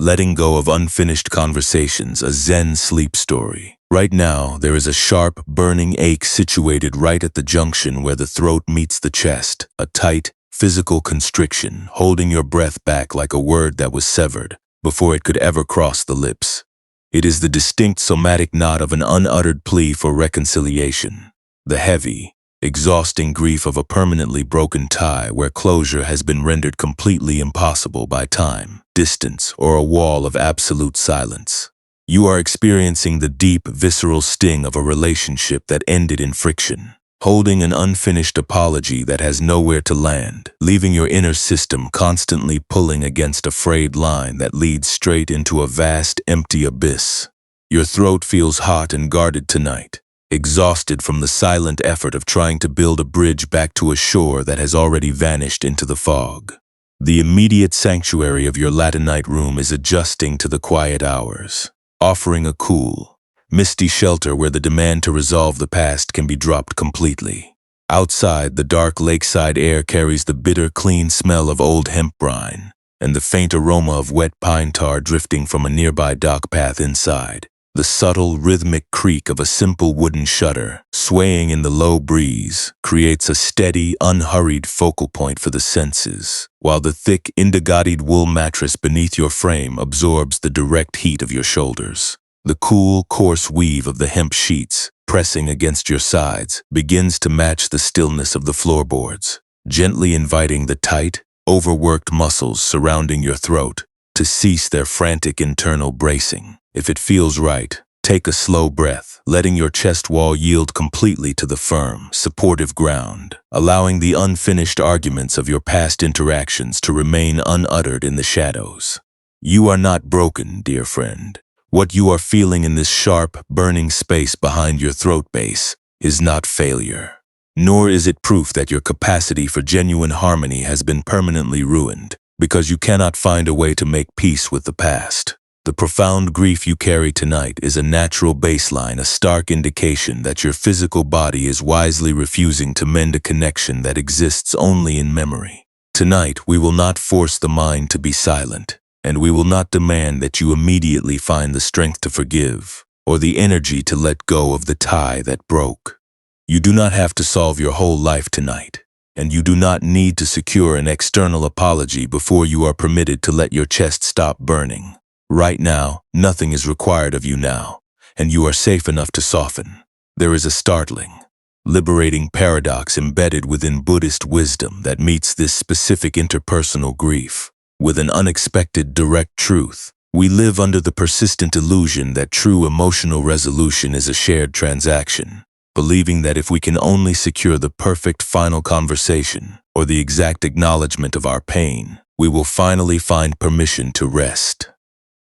letting go of unfinished conversations, a Zen sleep story. Right now, there is a sharp, burning ache situated right at the junction where the throat meets the chest, a tight, physical constriction, holding your breath back like a word that was severed before it could ever cross the lips. It is the distinct somatic knot of an unuttered plea for reconciliation, the heavy, exhausting grief of a permanently broken tie where closure has been rendered completely impossible by time, distance, or a wall of absolute silence. You are experiencing the deep, visceral sting of a relationship that ended in friction, holding an unfinished apology that has nowhere to land, leaving your inner system constantly pulling against a frayed line that leads straight into a vast, empty abyss. Your throat feels hot and guarded tonight, exhausted from the silent effort of trying to build a bridge back to a shore that has already vanished into the fog. The immediate sanctuary of your Latinite room is adjusting to the quiet hours, offering a cool, misty shelter where the demand to resolve the past can be dropped completely. Outside, the dark lakeside air carries the bitter, clean smell of old hemp brine and the faint aroma of wet pine tar drifting from a nearby dock path inside. The subtle, rhythmic creak of a simple wooden shutter, swaying in the low breeze, creates a steady, unhurried focal point for the senses, while the thick, indigottied wool mattress beneath your frame absorbs the direct heat of your shoulders. The cool, coarse weave of the hemp sheets, pressing against your sides, begins to match the stillness of the floorboards, gently inviting the tight, overworked muscles surrounding your throat to cease their frantic internal bracing. If it feels right, take a slow breath, letting your chest wall yield completely to the firm, supportive ground, allowing the unfinished arguments of your past interactions to remain unuttered in the shadows. You are not broken, dear friend. What you are feeling in this sharp, burning space behind your throat base is not failure, nor is it proof that your capacity for genuine harmony has been permanently ruined because you cannot find a way to make peace with the past. The profound grief you carry tonight is a natural baseline, a stark indication that your physical body is wisely refusing to mend a connection that exists only in memory. Tonight, we will not force the mind to be silent, and we will not demand that you immediately find the strength to forgive or the energy to let go of the tie that broke. You do not have to solve your whole life tonight, and you do not need to secure an external apology before you are permitted to let your chest stop burning. Right now, nothing is required of you now, and you are safe enough to soften. There is a startling, liberating paradox embedded within Buddhist wisdom that meets this specific interpersonal grief with an unexpected direct truth. We live under the persistent illusion that true emotional resolution is a shared transaction, believing that if we can only secure the perfect final conversation or the exact acknowledgement of our pain, we will finally find permission to rest.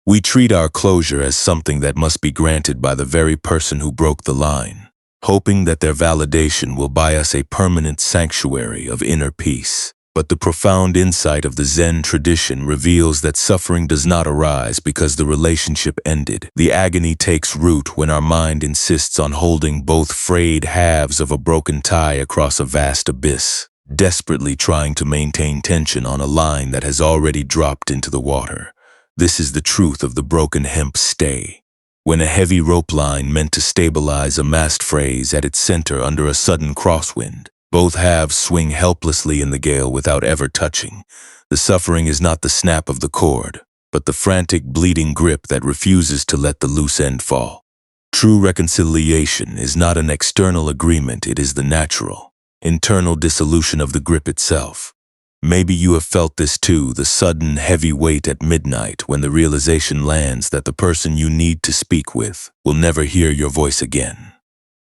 We treat our closure as something that must be granted by the very person who broke the line, hoping that their validation will buy us a permanent sanctuary of inner peace. But the profound insight of the Zen tradition reveals that suffering does not arise because the relationship ended. The agony takes root when our mind insists on holding both frayed halves of a broken tie across a vast abyss, desperately trying to maintain tension on a line that has already dropped into the water. This is the truth of the broken hemp stay. When a heavy rope line meant to stabilize a mast phrase at its center under a sudden crosswind, both halves swing helplessly in the gale without ever touching. The suffering is not the snap of the cord, but the frantic, bleeding grip that refuses to let the loose end fall. True reconciliation is not an external agreement, it is the natural, internal dissolution of the grip itself. Maybe you have felt this too, the sudden heavy weight at midnight when the realization lands that the person you need to speak with will never hear your voice again.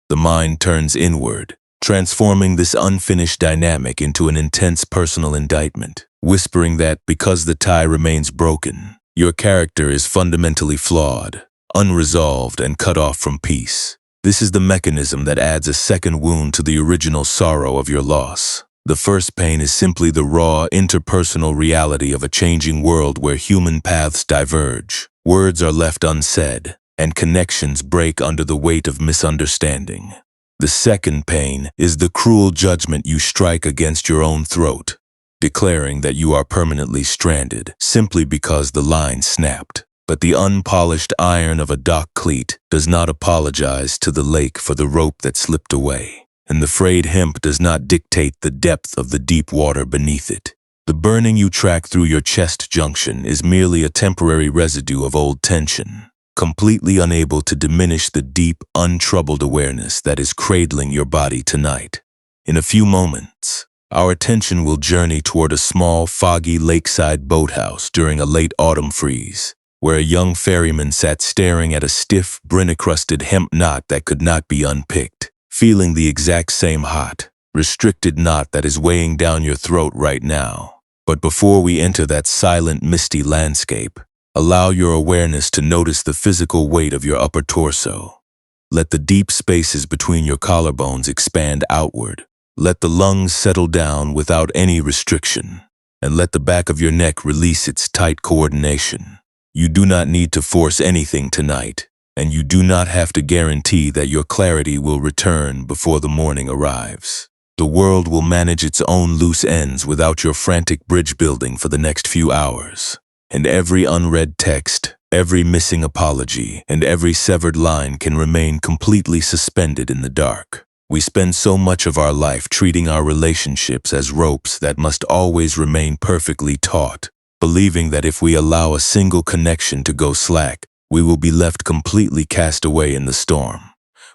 The mind turns inward, transforming this unfinished dynamic into an intense personal indictment, whispering that because the tie remains broken, your character is fundamentally flawed, unresolved, and cut off from peace. This is the mechanism that adds a second wound to the original sorrow of your loss. The first pain is simply the raw, interpersonal reality of a changing world where human paths diverge, words are left unsaid, and connections break under the weight of misunderstanding. The second pain is the cruel judgment you strike against your own throat. declaring that you are permanently stranded simply because the line snapped. But the unpolished iron of a dock cleat does not apologize to the lake for the rope that slipped away, and the frayed hemp does not dictate the depth of the deep water beneath it. The burning you track through your chest junction is merely a temporary residue of old tension, completely unable to diminish the deep, untroubled awareness that is cradling your body tonight. In a few moments, our attention will journey toward a small, foggy lakeside boathouse during a late autumn freeze, where a young ferryman sat staring at a stiff, brin-encrusted hemp knot that could not be unpicked, feeling the exact same hot, restricted knot that is weighing down your throat right now. But before we enter that silent, misty landscape, allow your awareness to notice the physical weight of your upper torso. Let the deep spaces between your collarbones expand outward. Let the lungs settle down without any restriction, and let the back of your neck release its tight coordination. You do not need to force anything tonight, and you do not have to guarantee that your clarity will return before the morning arrives. The world will manage its own loose ends without your frantic bridge building for the next few hours. And every unread text, every missing apology, and every severed line can remain completely suspended in the dark. We spend so much of our life treating our relationships as ropes that must always remain perfectly taut, believing that if we allow a single connection to go slack, we will be left completely cast away in the storm.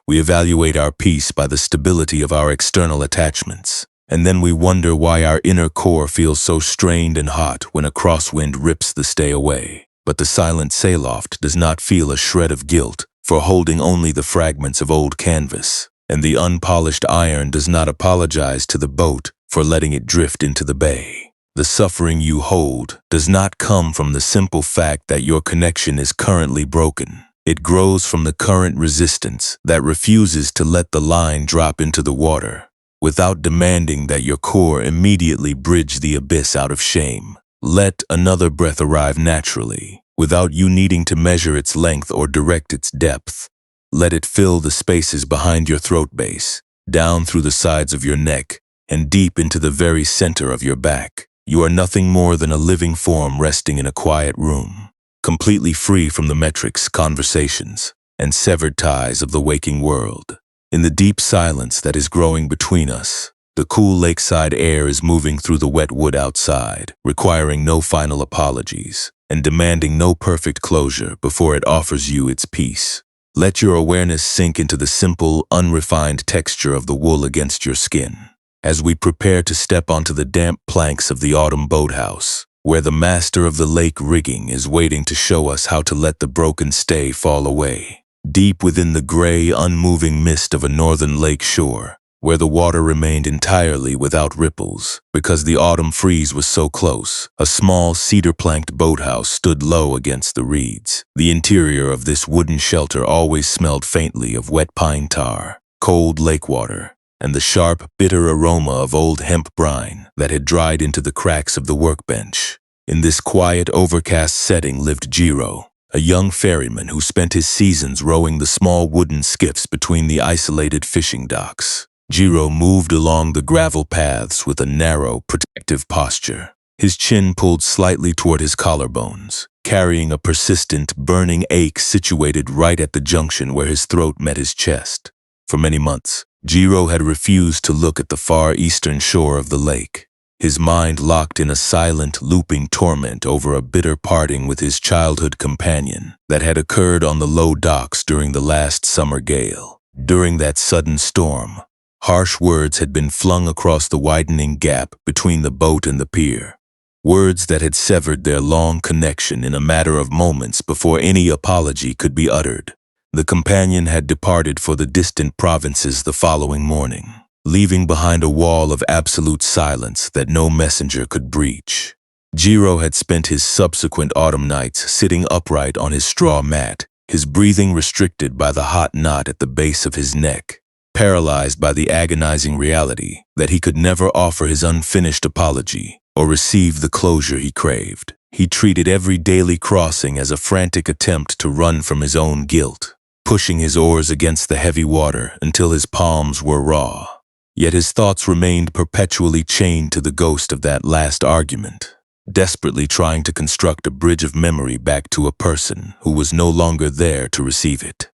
We evaluate our peace by the stability of our external attachments, and then we wonder why our inner core feels so strained and hot when a crosswind rips the stay away. But the silent sailloft does not feel a shred of guilt for holding only the fragments of old canvas, and the unpolished iron does not apologize to the boat for letting it drift into the bay. The suffering you hold does not come from the simple fact that your connection is currently broken. It grows from the current resistance that refuses to let the line drop into the water, without demanding that your core immediately bridge the abyss out of shame. Let another breath arrive naturally, without you needing to measure its length or direct its depth. Let it fill the spaces behind your throat base, down through the sides of your neck, and deep into the very center of your back. You are nothing more than a living form resting in a quiet room, completely free from the metrics, conversations, and severed ties of the waking world. In the deep silence that is growing between us, the cool lakeside air is moving through the wet wood outside, requiring no final apologies, and demanding no perfect closure before it offers you its peace. Let your awareness sink into the simple, unrefined texture of the wool against your skin, as we prepare to step onto the damp planks of the autumn boathouse, where the master of the lake rigging is waiting to show us how to let the broken stay fall away. Deep within the gray, unmoving mist of a northern lake shore, where the water remained entirely without ripples because the autumn freeze was so close, a small cedar-planked boathouse stood low against the reeds. The interior of this wooden shelter always smelled faintly of wet pine tar, cold lake water, and the sharp, bitter aroma of old hemp brine that had dried into the cracks of the workbench. In this quiet, overcast setting lived Jiro, a young ferryman who spent his seasons rowing the small wooden skiffs between the isolated fishing docks. Jiro moved along the gravel paths with a narrow, protective posture, his chin pulled slightly toward his collarbones, carrying a persistent, burning ache situated right at the junction where his throat met his chest. For many months, Jiro had refused to look at the far eastern shore of the lake, his mind locked in a silent, looping torment over a bitter parting with his childhood companion that had occurred on the low docks during the last summer gale. During that sudden storm, harsh words had been flung across the widening gap between the boat and the pier, words that had severed their long connection in a matter of moments before any apology could be uttered. The companion had departed for the distant provinces the following morning, leaving behind a wall of absolute silence that no messenger could breach. Jiro had spent his subsequent autumn nights sitting upright on his straw mat, his breathing restricted by the hot knot at the base of his neck, paralyzed by the agonizing reality that he could never offer his unfinished apology or receive the closure he craved. He treated every daily crossing as a frantic attempt to run from his own guilt, pushing his oars against the heavy water until his palms were raw. Yet his thoughts remained perpetually chained to the ghost of that last argument, desperately trying to construct a bridge of memory back to a person who was no longer there to receive it.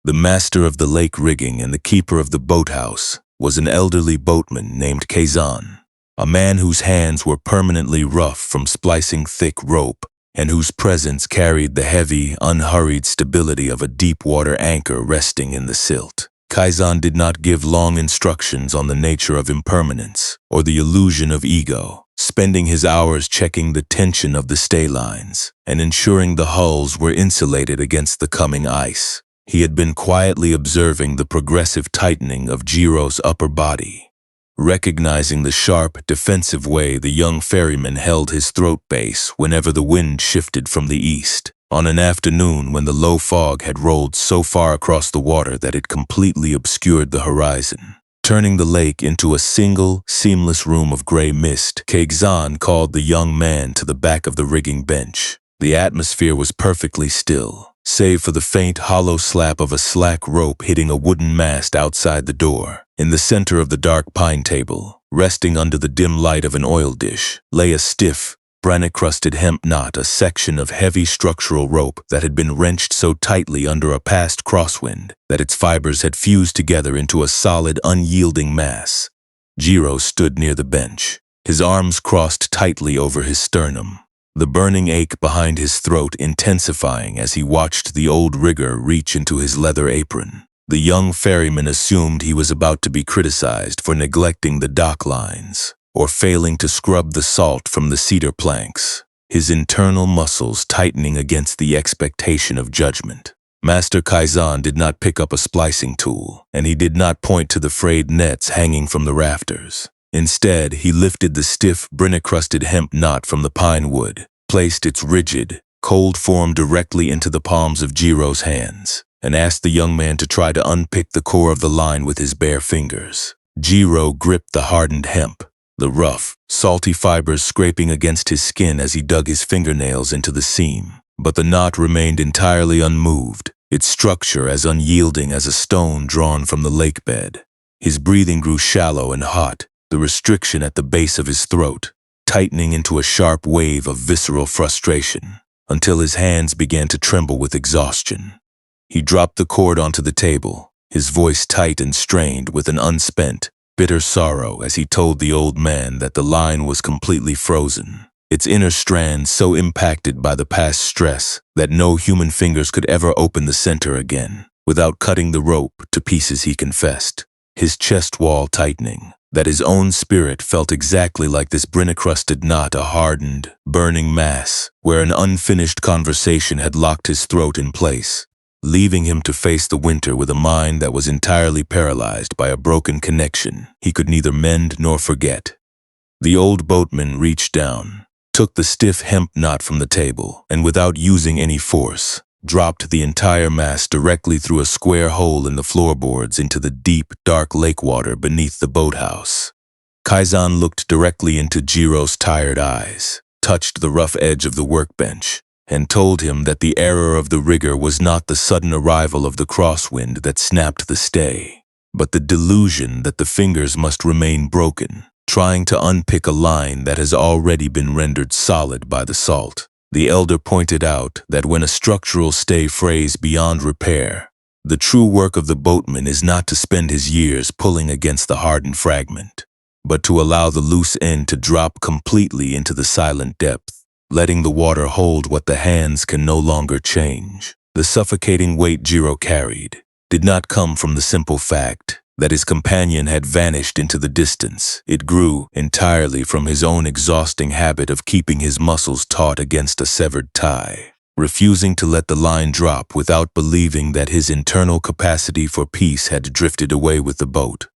The master of the lake rigging and the keeper of the boathouse was an elderly boatman named Kazan, a man whose hands were permanently rough from splicing thick rope and whose presence carried the heavy, unhurried stability of a deep-water anchor resting in the silt. Kazan did not give long instructions on the nature of impermanence or the illusion of ego, spending his hours checking the tension of the stay lines and ensuring the hulls were insulated against the coming ice. He had been quietly observing the progressive tightening of Jiro's upper body. Recognizing the sharp, defensive way the young ferryman held his throat base whenever the wind shifted from the east, on an afternoon when the low fog had rolled so far across the water that it completely obscured the horizon, turning the lake into a single, seamless room of gray mist, Kazan called the young man to the back of the rigging bench. The atmosphere was perfectly still, save for the faint, hollow slap of a slack rope hitting a wooden mast outside the door. In the center of the dark pine table, resting under the dim light of an oil dish, lay a stiff, brine-crusted hemp knot, a section of heavy structural rope that had been wrenched so tightly under a past crosswind that its fibers had fused together into a solid, unyielding mass. Jiro stood near the bench, his arms crossed tightly over his sternum, the burning ache behind his throat intensifying as he watched the old rigger reach into his leather apron. The young ferryman assumed he was about to be criticized for neglecting the dock lines or failing to scrub the salt from the cedar planks, his internal muscles tightening against the expectation of judgment. Master Kazan did not pick up a splicing tool, and he did not point to the frayed nets hanging from the rafters. Instead, he lifted the stiff, brine-crusted hemp knot from the pine wood, placed its rigid, cold form directly into the palms of Jiro's hands, and asked the young man to try to unpick the core of the line with his bare fingers. Jiro gripped the hardened hemp, the rough, salty fibers scraping against his skin as he dug his fingernails into the seam. But the knot remained entirely unmoved, its structure as unyielding as a stone drawn from the lake bed. His breathing grew shallow and hot, the restriction at the base of his throat tightening into a sharp wave of visceral frustration, until his hands began to tremble with exhaustion. He dropped the cord onto the table, his voice tight and strained with an unspent, bitter sorrow as he told the old man that the line was completely frozen, its inner strands so impacted by the past stress that no human fingers could ever open the center again, without cutting the rope to pieces. He confessed, his chest wall tightening, that his own spirit felt exactly like this brine-crusted knot, a hardened, burning mass, where an unfinished conversation had locked his throat in place, leaving him to face the winter with a mind that was entirely paralyzed by a broken connection he could neither mend nor forget. The old boatman reached down, took the stiff hemp knot from the table, and without using any force, dropped the entire mass directly through a square hole in the floorboards into the deep, dark lake water beneath the boathouse. Kazan looked directly into Jiro's tired eyes, touched the rough edge of the workbench, and told him that the error of the rigger was not the sudden arrival of the crosswind that snapped the stay, but the delusion that the fingers must remain broken, trying to unpick a line that has already been rendered solid by the salt. The elder pointed out that when a structural stay frays beyond repair, the true work of the boatman is not to spend his years pulling against the hardened fragment, but to allow the loose end to drop completely into the silent depth, letting the water hold what the hands can no longer change. The suffocating weight Jiro carried did not come from the simple fact that his companion had vanished into the distance. It grew entirely from his own exhausting habit of keeping his muscles taut against a severed tie, refusing to let the line drop without believing that his internal capacity for peace had drifted away with the boat.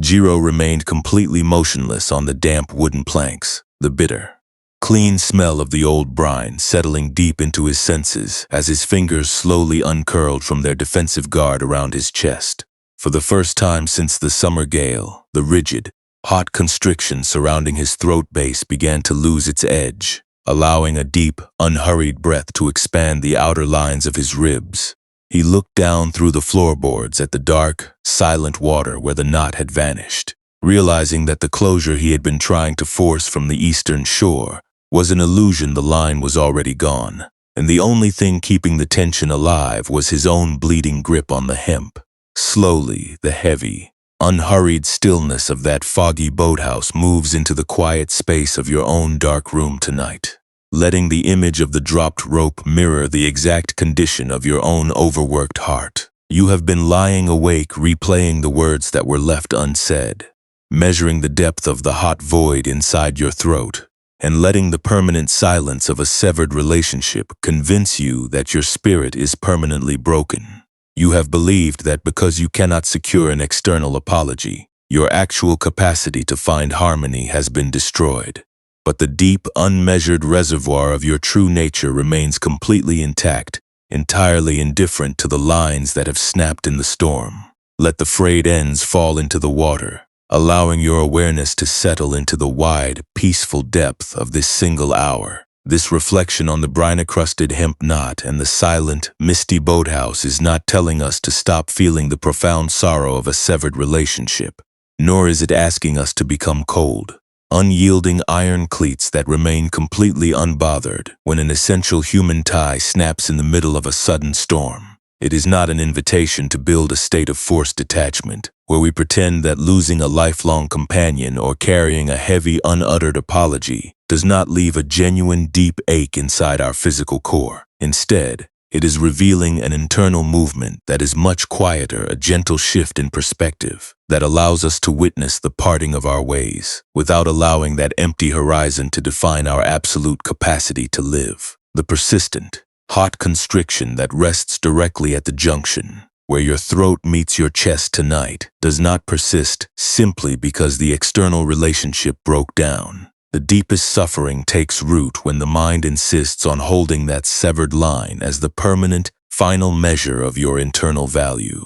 Jiro remained completely motionless on the damp wooden planks, the bitter, clean smell of the old brine settling deep into his senses as his fingers slowly uncurled from their defensive guard around his chest. For the first time since the summer gale, the rigid, hot constriction surrounding his throat base began to lose its edge, allowing a deep, unhurried breath to expand the outer lines of his ribs. He looked down through the floorboards at the dark, silent water where the knot had vanished, realizing that the closure he had been trying to force from the eastern shore was an illusion. The line was already gone, and the only thing keeping the tension alive was his own bleeding grip on the hemp. Slowly, the heavy, unhurried stillness of that foggy boathouse moves into the quiet space of your own dark room tonight, letting the image of the dropped rope mirror the exact condition of your own overworked heart. You have been lying awake, replaying the words that were left unsaid, measuring the depth of the hot void inside your throat, and letting the permanent silence of a severed relationship convince you that your spirit is permanently broken. You have believed that because you cannot secure an external apology, your actual capacity to find harmony has been destroyed. But the deep, unmeasured reservoir of your true nature remains completely intact, entirely indifferent to the lines that have snapped in the storm. Let the frayed ends fall into the water, allowing your awareness to settle into the wide, peaceful depth of this single hour. This reflection on the brine-crusted hemp knot and the silent, misty boathouse is not telling us to stop feeling the profound sorrow of a severed relationship, nor is it asking us to become cold, unyielding iron cleats that remain completely unbothered when an essential human tie snaps in the middle of a sudden storm. It is not an invitation to build a state of forced detachment, where we pretend that losing a lifelong companion or carrying a heavy, unuttered apology does not leave a genuine, deep ache inside our physical core. Instead, it is revealing an internal movement that is much quieter, a gentle shift in perspective that allows us to witness the parting of our ways, without allowing that empty horizon to define our absolute capacity to live. The persistent, hot constriction that rests directly at the junction, where your throat meets your chest tonight, does not persist simply because the external relationship broke down. The deepest suffering takes root when the mind insists on holding that severed line as the permanent, final measure of your internal value.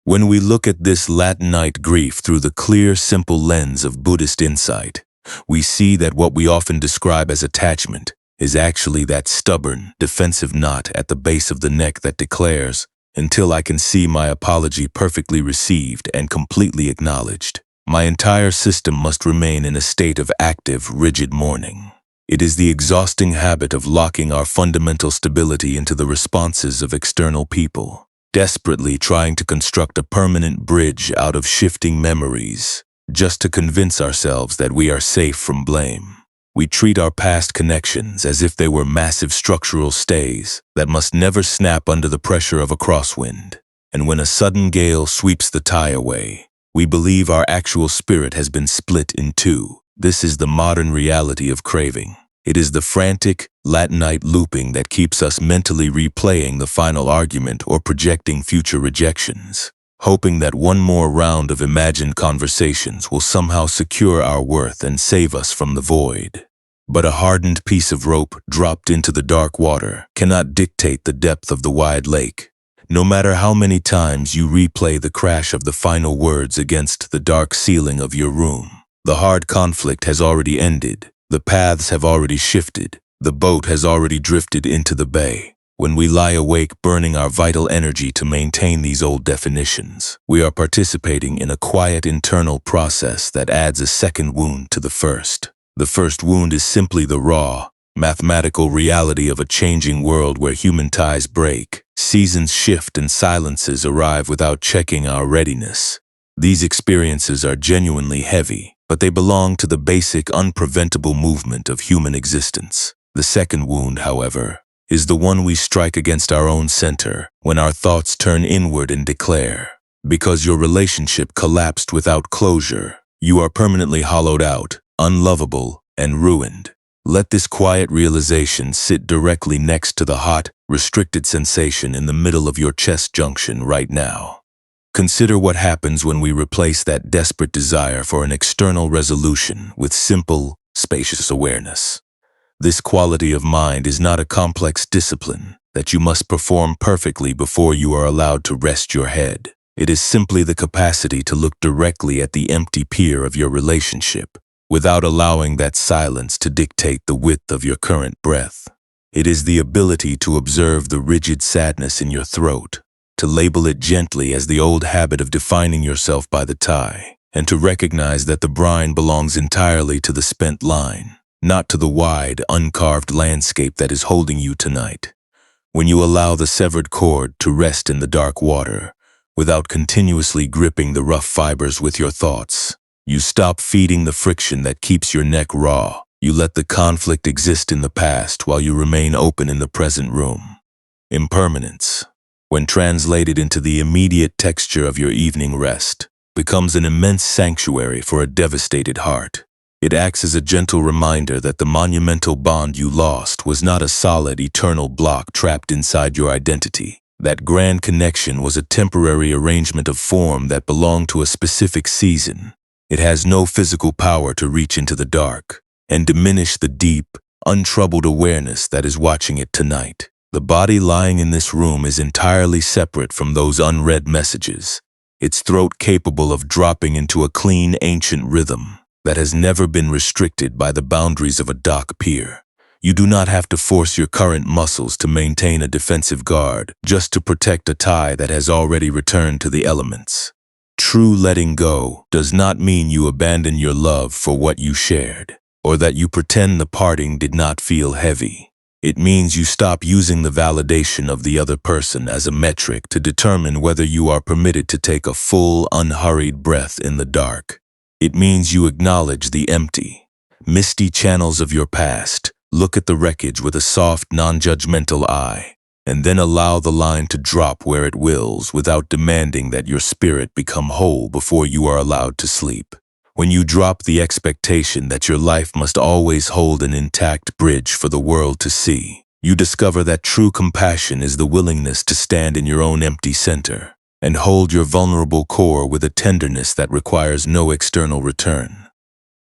When we look at this Latinite grief through the clear, simple lens of Buddhist insight, we see that what we often describe as attachment is actually that stubborn, defensive knot at the base of the neck that declares, "Until I can see my apology perfectly received and completely acknowledged, my entire system must remain in a state of active, rigid mourning." It is the exhausting habit of locking our fundamental stability into the responses of external people, desperately trying to construct a permanent bridge out of shifting memories, just to convince ourselves that we are safe from blame. We treat our past connections as if they were massive structural stays that must never snap under the pressure of a crosswind. And when a sudden gale sweeps the tie away, we believe our actual spirit has been split in two. This is the modern reality of craving. It is the frantic, Latinite looping that keeps us mentally replaying the final argument or projecting future rejections, hoping that one more round of imagined conversations will somehow secure our worth and save us from the void. But a hardened piece of rope dropped into the dark water cannot dictate the depth of the wide lake. No matter how many times you replay the crash of the final words against the dark ceiling of your room, the hard conflict has already ended. The paths have already shifted. The boat has already drifted into the bay. When we lie awake burning our vital energy to maintain these old definitions, we are participating in a quiet internal process that adds a second wound to the first. The first wound is simply the raw, mathematical reality of a changing world where human ties break, seasons shift, and silences arrive without checking our readiness. These experiences are genuinely heavy, but they belong to the basic, unpreventable movement of human existence. The second wound, however, is the one we strike against our own center when our thoughts turn inward and declare, "Because your relationship collapsed without closure, you are permanently hollowed out, unlovable, and ruined." Let this quiet realization sit directly next to the hot, restricted sensation in the middle of your chest junction right now. Consider what happens when we replace that desperate desire for an external resolution with simple, spacious awareness. This quality of mind is not a complex discipline that you must perform perfectly before you are allowed to rest your head. It is simply the capacity to look directly at the empty pier of your relationship, without allowing that silence to dictate the width of your current breath. It is the ability to observe the rigid sadness in your throat, to label it gently as the old habit of defining yourself by the tie, and to recognize that the brine belongs entirely to the spent line, not to the wide, uncarved landscape that is holding you tonight. When you allow the severed cord to rest in the dark water, without continuously gripping the rough fibers with your thoughts, you stop feeding the friction that keeps your neck raw. You let the conflict exist in the past while you remain open in the present room. Impermanence, when translated into the immediate texture of your evening rest, becomes an immense sanctuary for a devastated heart. It acts as a gentle reminder that the monumental bond you lost was not a solid, eternal block trapped inside your identity. That grand connection was a temporary arrangement of form that belonged to a specific season. It has no physical power to reach into the dark and diminish the deep, untroubled awareness that is watching it tonight. The body lying in this room is entirely separate from those unread messages, its throat capable of dropping into a clean, ancient rhythm that has never been restricted by the boundaries of a dock pier. You do not have to force your current muscles to maintain a defensive guard just to protect a tie that has already returned to the elements. True letting go does not mean you abandon your love for what you shared, or that you pretend the parting did not feel heavy. It means you stop using the validation of the other person as a metric to determine whether you are permitted to take a full, unhurried breath in the dark. It means you acknowledge the empty, misty channels of your past, look at the wreckage with a soft, non-judgmental eye, and then allow the line to drop where it wills without demanding that your spirit become whole before you are allowed to sleep. When you drop the expectation that your life must always hold an intact bridge for the world to see, you discover that true compassion is the willingness to stand in your own empty center and hold your vulnerable core with a tenderness that requires no external return.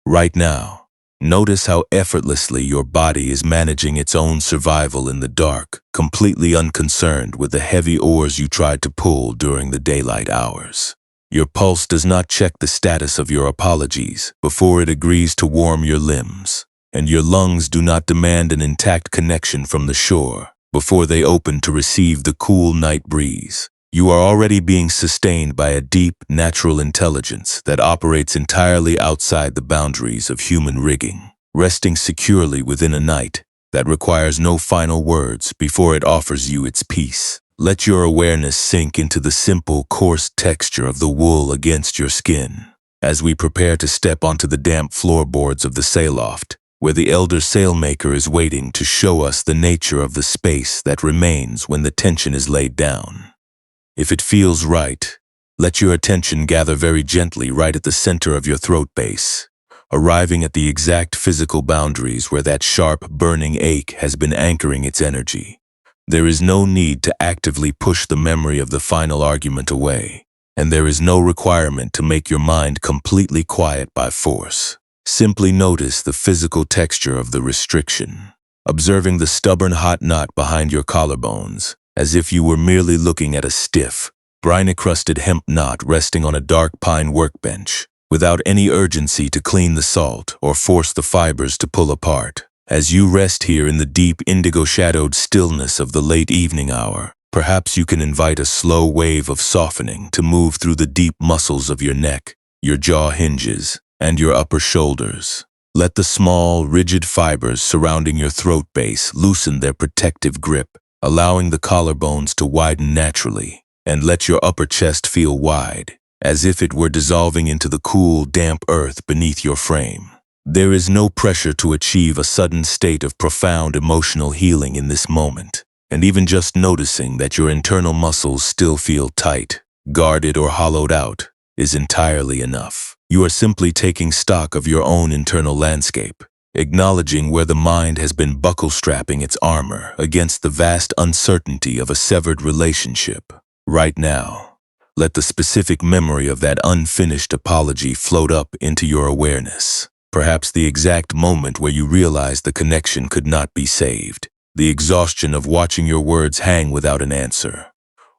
Right now, notice how effortlessly your body is managing its own survival in the dark, completely unconcerned with the heavy oars you tried to pull during the daylight hours. Your pulse does not check the status of your apologies before it agrees to warm your limbs, and your lungs do not demand an intact connection from the shore before they open to receive the cool night breeze. You are already being sustained by a deep, natural intelligence that operates entirely outside the boundaries of human rigging, resting securely within a night that requires no final words before it offers you its peace. Let your awareness sink into the simple, coarse texture of the wool against your skin as we prepare to step onto the damp floorboards of the sailloft, where the elder sailmaker is waiting to show us the nature of the space that remains when the tension is laid down. If it feels right, let your attention gather very gently right at the center of your throat base, arriving at the exact physical boundaries where that sharp, burning ache has been anchoring its energy. There is no need to actively push the memory of the final argument away, and there is no requirement to make your mind completely quiet by force. Simply notice the physical texture of the restriction, observing the stubborn hot knot behind your collarbones, as if you were merely looking at a stiff, brine-encrusted hemp knot resting on a dark pine workbench, without any urgency to clean the salt or force the fibers to pull apart. As you rest here in the deep indigo-shadowed stillness of the late evening hour, perhaps you can invite a slow wave of softening to move through the deep muscles of your neck, your jaw hinges, and your upper shoulders. Let the small, rigid fibers surrounding your throat base loosen their protective grip, allowing the collarbones to widen naturally, and let your upper chest feel wide, as if it were dissolving into the cool, damp earth beneath your frame. There is no pressure to achieve a sudden state of profound emotional healing in this moment, and even just noticing that your internal muscles still feel tight, guarded, or hollowed out is entirely enough. You are simply taking stock of your own internal landscape, acknowledging where the mind has been buckle-strapping its armor against the vast uncertainty of a severed relationship. Right now, let the specific memory of that unfinished apology float up into your awareness. Perhaps the exact moment where you realized the connection could not be saved, the exhaustion of watching your words hang without an answer,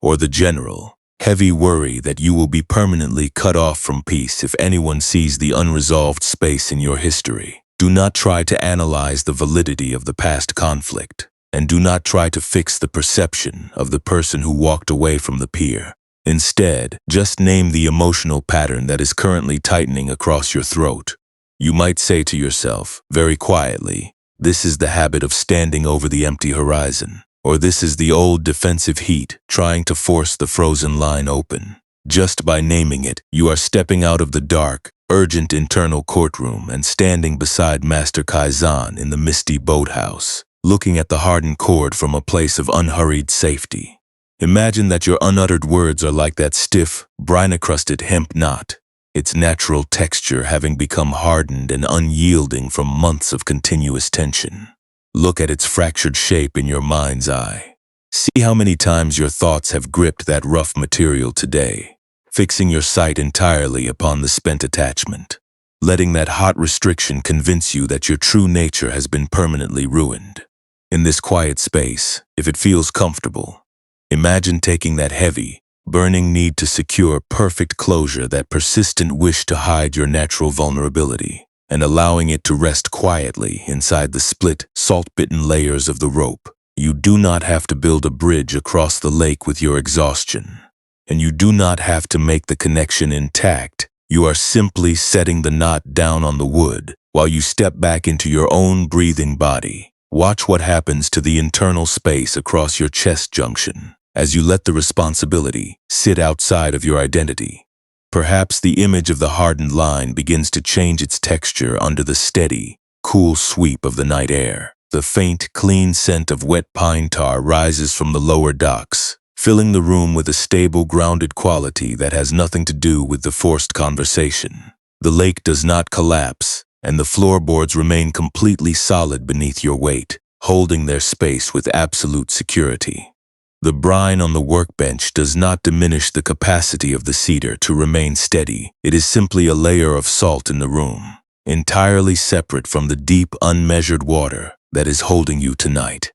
or the general, heavy worry that you will be permanently cut off from peace if anyone sees the unresolved space in your history. Do not try to analyze the validity of the past conflict, and do not try to fix the perception of the person who walked away from the pier. Instead, just name the emotional pattern that is currently tightening across your throat. You might say to yourself, very quietly, "This is the habit of standing over the empty horizon," or "This is the old defensive heat trying to force the frozen line open." Just by naming it, you are stepping out of the dark, urgent internal courtroom and standing beside Master Kaizen in the misty boathouse, looking at the hardened cord from a place of unhurried safety. Imagine that your unuttered words are like that stiff, brine-encrusted hemp knot, its natural texture having become hardened and unyielding from months of continuous tension. Look at its fractured shape in your mind's eye. See how many times your thoughts have gripped that rough material today, fixing your sight entirely upon the spent attachment, letting that hot restriction convince you that your true nature has been permanently ruined. In this quiet space, if it feels comfortable, imagine taking that heavy, burning need to secure perfect closure, that persistent wish to hide your natural vulnerability, and allowing it to rest quietly inside the split, salt-bitten layers of the rope. You do not have to build a bridge across the lake with your exhaustion, and you do not have to make the connection intact. You are simply setting the knot down on the wood while you step back into your own breathing body. Watch what happens to the internal space across your chest junction as you let the responsibility sit outside of your identity. Perhaps the image of the hardened line begins to change its texture under the steady, cool sweep of the night air. The faint, clean scent of wet pine tar rises from the lower docks, filling the room with a stable, grounded quality that has nothing to do with the forced conversation. The lake does not collapse, and the floorboards remain completely solid beneath your weight, holding their space with absolute security. The brine on the workbench does not diminish the capacity of the cedar to remain steady. It is simply a layer of salt in the room, entirely separate from the deep, unmeasured water that is holding you tonight.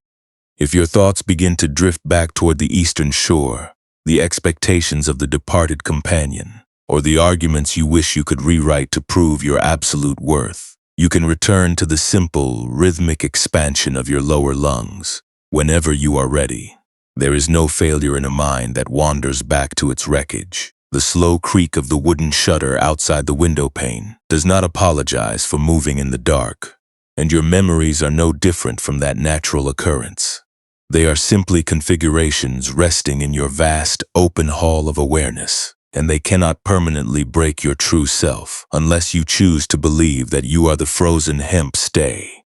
If your thoughts begin to drift back toward the eastern shore, the expectations of the departed companion, or the arguments you wish you could rewrite to prove your absolute worth, you can return to the simple, rhythmic expansion of your lower lungs whenever you are ready. There is no failure in a mind that wanders back to its wreckage. The slow creak of the wooden shutter outside the window pane does not apologize for moving in the dark, and your memories are no different from that natural occurrence. They are simply configurations resting in your vast, open hall of awareness, and they cannot permanently break your true self unless you choose to believe that you are the frozen hemp stay.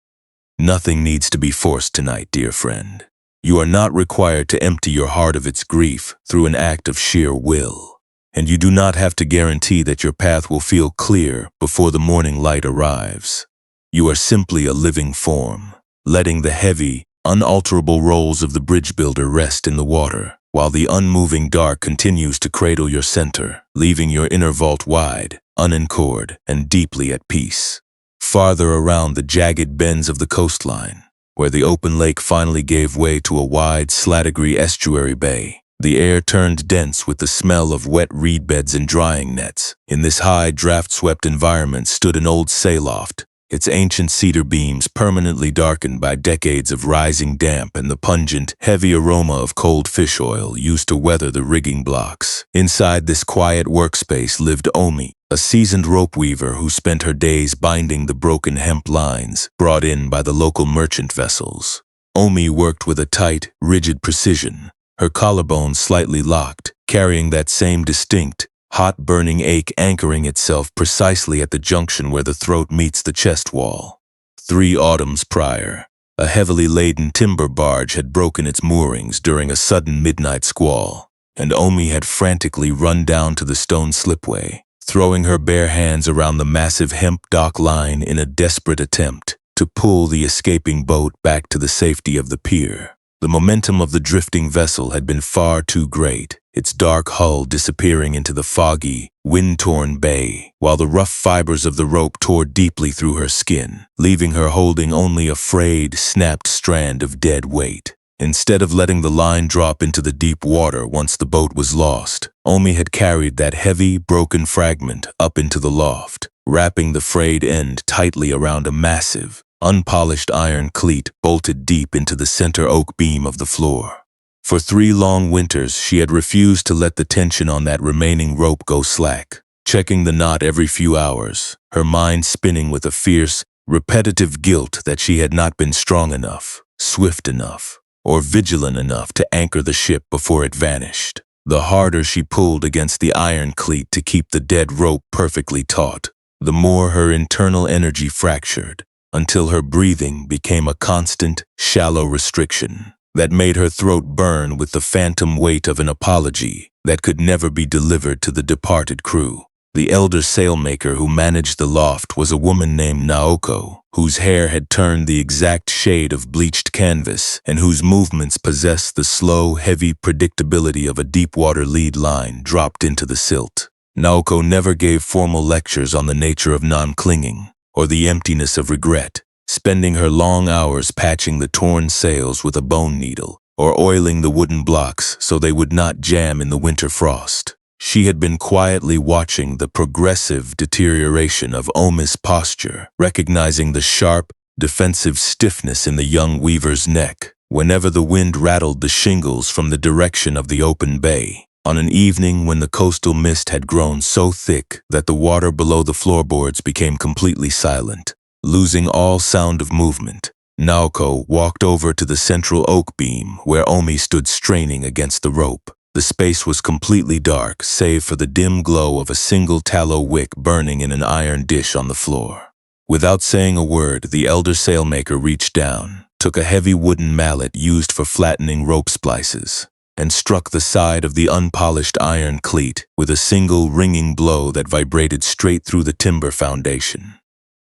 Nothing needs to be forced tonight, dear friend. You are not required to empty your heart of its grief through an act of sheer will, and you do not have to guarantee that your path will feel clear before the morning light arrives. You are simply a living form, letting the heavy, unalterable rolls of the bridge builder rest in the water, while the unmoving dark continues to cradle your center, leaving your inner vault wide, unanchored, and deeply at peace. Farther around the jagged bends of the coastline, where the open lake finally gave way to a wide, slat-degree estuary bay, the air turned dense with the smell of wet reed beds and drying nets. In this high, draft-swept environment stood an old sayloft, its ancient cedar beams permanently darkened by decades of rising damp and the pungent, heavy aroma of cold fish oil used to weather the rigging blocks. Inside this quiet workspace lived Omi, a seasoned rope weaver who spent her days binding the broken hemp lines brought in by the local merchant vessels. Omi worked with a tight, rigid precision, her collarbones slightly locked, carrying that same distinct, hot burning ache anchoring itself precisely at the junction where the throat meets the chest wall. 3 autumns prior, a heavily laden timber barge had broken its moorings during a sudden midnight squall, and Omi had frantically run down to the stone slipway, throwing her bare hands around the massive hemp dock line in a desperate attempt to pull the escaping boat back to the safety of the pier. The momentum of the drifting vessel had been far too great, its dark hull disappearing into the foggy, wind-torn bay, while the rough fibers of the rope tore deeply through her skin, leaving her holding only a frayed, snapped strand of dead weight. Instead of letting the line drop into the deep water once the boat was lost, Omi had carried that heavy, broken fragment up into the loft, wrapping the frayed end tightly around a massive, unpolished iron cleat bolted deep into the center oak beam of the floor. For 3 long winters, she had refused to let the tension on that remaining rope go slack, checking the knot every few hours, her mind spinning with a fierce, repetitive guilt that she had not been strong enough, swift enough, or vigilant enough to anchor the ship before it vanished. The harder she pulled against the iron cleat to keep the dead rope perfectly taut, the more her internal energy fractured, until her breathing became a constant, shallow restriction that made her throat burn with the phantom weight of an apology that could never be delivered to the departed crew. The elder sailmaker who managed the loft was a woman named Naoko, whose hair had turned the exact shade of bleached canvas and whose movements possessed the slow, heavy predictability of a deep-water lead line dropped into the silt. Naoko never gave formal lectures on the nature of non-clinging or the emptiness of regret, spending her long hours patching the torn sails with a bone needle or oiling the wooden blocks so they would not jam in the winter frost. She had been quietly watching the progressive deterioration of Omi's posture, recognizing the sharp, defensive stiffness in the young weaver's neck whenever the wind rattled the shingles from the direction of the open bay. On an evening when the coastal mist had grown so thick that the water below the floorboards became completely silent, losing all sound of movement, Naoko walked over to the central oak beam where Omi stood straining against the rope. The space was completely dark, save for the dim glow of a single tallow wick burning in an iron dish on the floor. Without saying a word, the elder sailmaker reached down, took a heavy wooden mallet used for flattening rope splices, and struck the side of the unpolished iron cleat with a single ringing blow that vibrated straight through the timber foundation.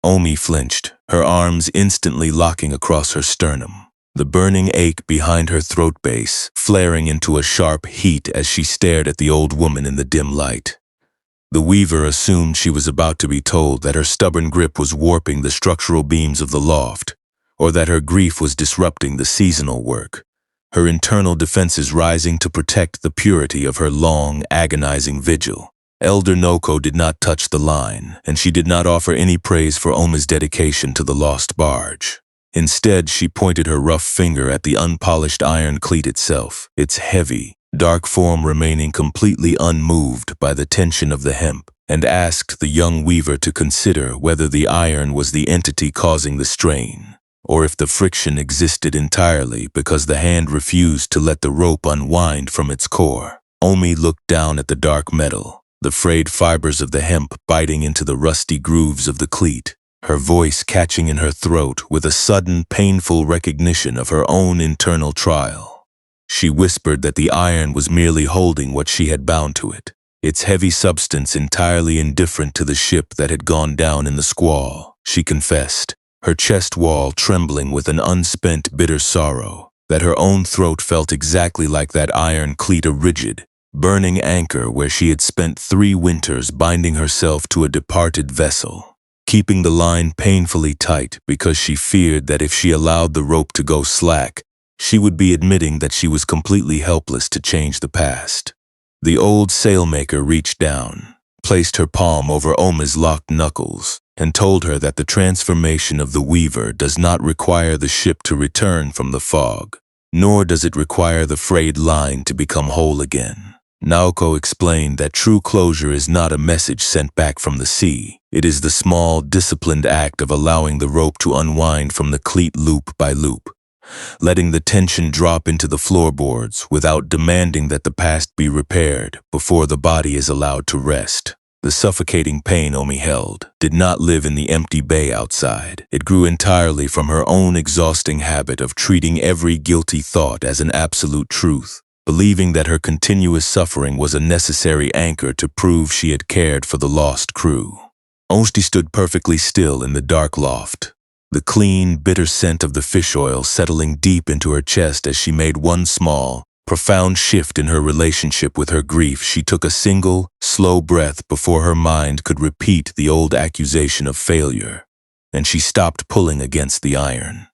Omi flinched, her arms instantly locking across her sternum, the burning ache behind her throat base flaring into a sharp heat as she stared at the old woman in the dim light. The weaver assumed she was about to be told that her stubborn grip was warping the structural beams of the loft, or that her grief was disrupting the seasonal work, her internal defenses rising to protect the purity of her long, agonizing vigil. Elder Noko did not touch the line, and she did not offer any praise for Oma's dedication to the lost barge. Instead, she pointed her rough finger at the unpolished iron cleat itself, its heavy, dark form remaining completely unmoved by the tension of the hemp, and asked the young weaver to consider whether the iron was the entity causing the strain, or if the friction existed entirely because the hand refused to let the rope unwind from its core. Omi looked down at the dark metal, the frayed fibers of the hemp biting into the rusty grooves of the cleat, her voice catching in her throat with a sudden, painful recognition of her own internal trial. She whispered that the iron was merely holding what she had bound to it, its heavy substance entirely indifferent to the ship that had gone down in the squall. She confessed, her chest wall trembling with an unspent bitter sorrow, that her own throat felt exactly like that iron cleat, a rigid, burning anchor where she had spent 3 winters binding herself to a departed vessel, keeping the line painfully tight because she feared that if she allowed the rope to go slack, she would be admitting that she was completely helpless to change the past. The old sailmaker reached down, placed her palm over Oma's locked knuckles, and told her that the transformation of the weaver does not require the ship to return from the fog, nor does it require the frayed line to become whole again. Naoko explained that true closure is not a message sent back from the sea. It is the small, disciplined act of allowing the rope to unwind from the cleat loop by loop, letting the tension drop into the floorboards without demanding that the past be repaired before the body is allowed to rest. The suffocating pain Omi held did not live in the empty bay outside. It grew entirely from her own exhausting habit of treating every guilty thought as an absolute truth, believing that her continuous suffering was a necessary anchor to prove she had cared for the lost crew. Omi stood perfectly still in the dark loft, the clean, bitter scent of the fish oil settling deep into her chest as she made one small, profound shift in her relationship with her grief. She took a single, slow breath before her mind could repeat the old accusation of failure, and she stopped pulling against the iron.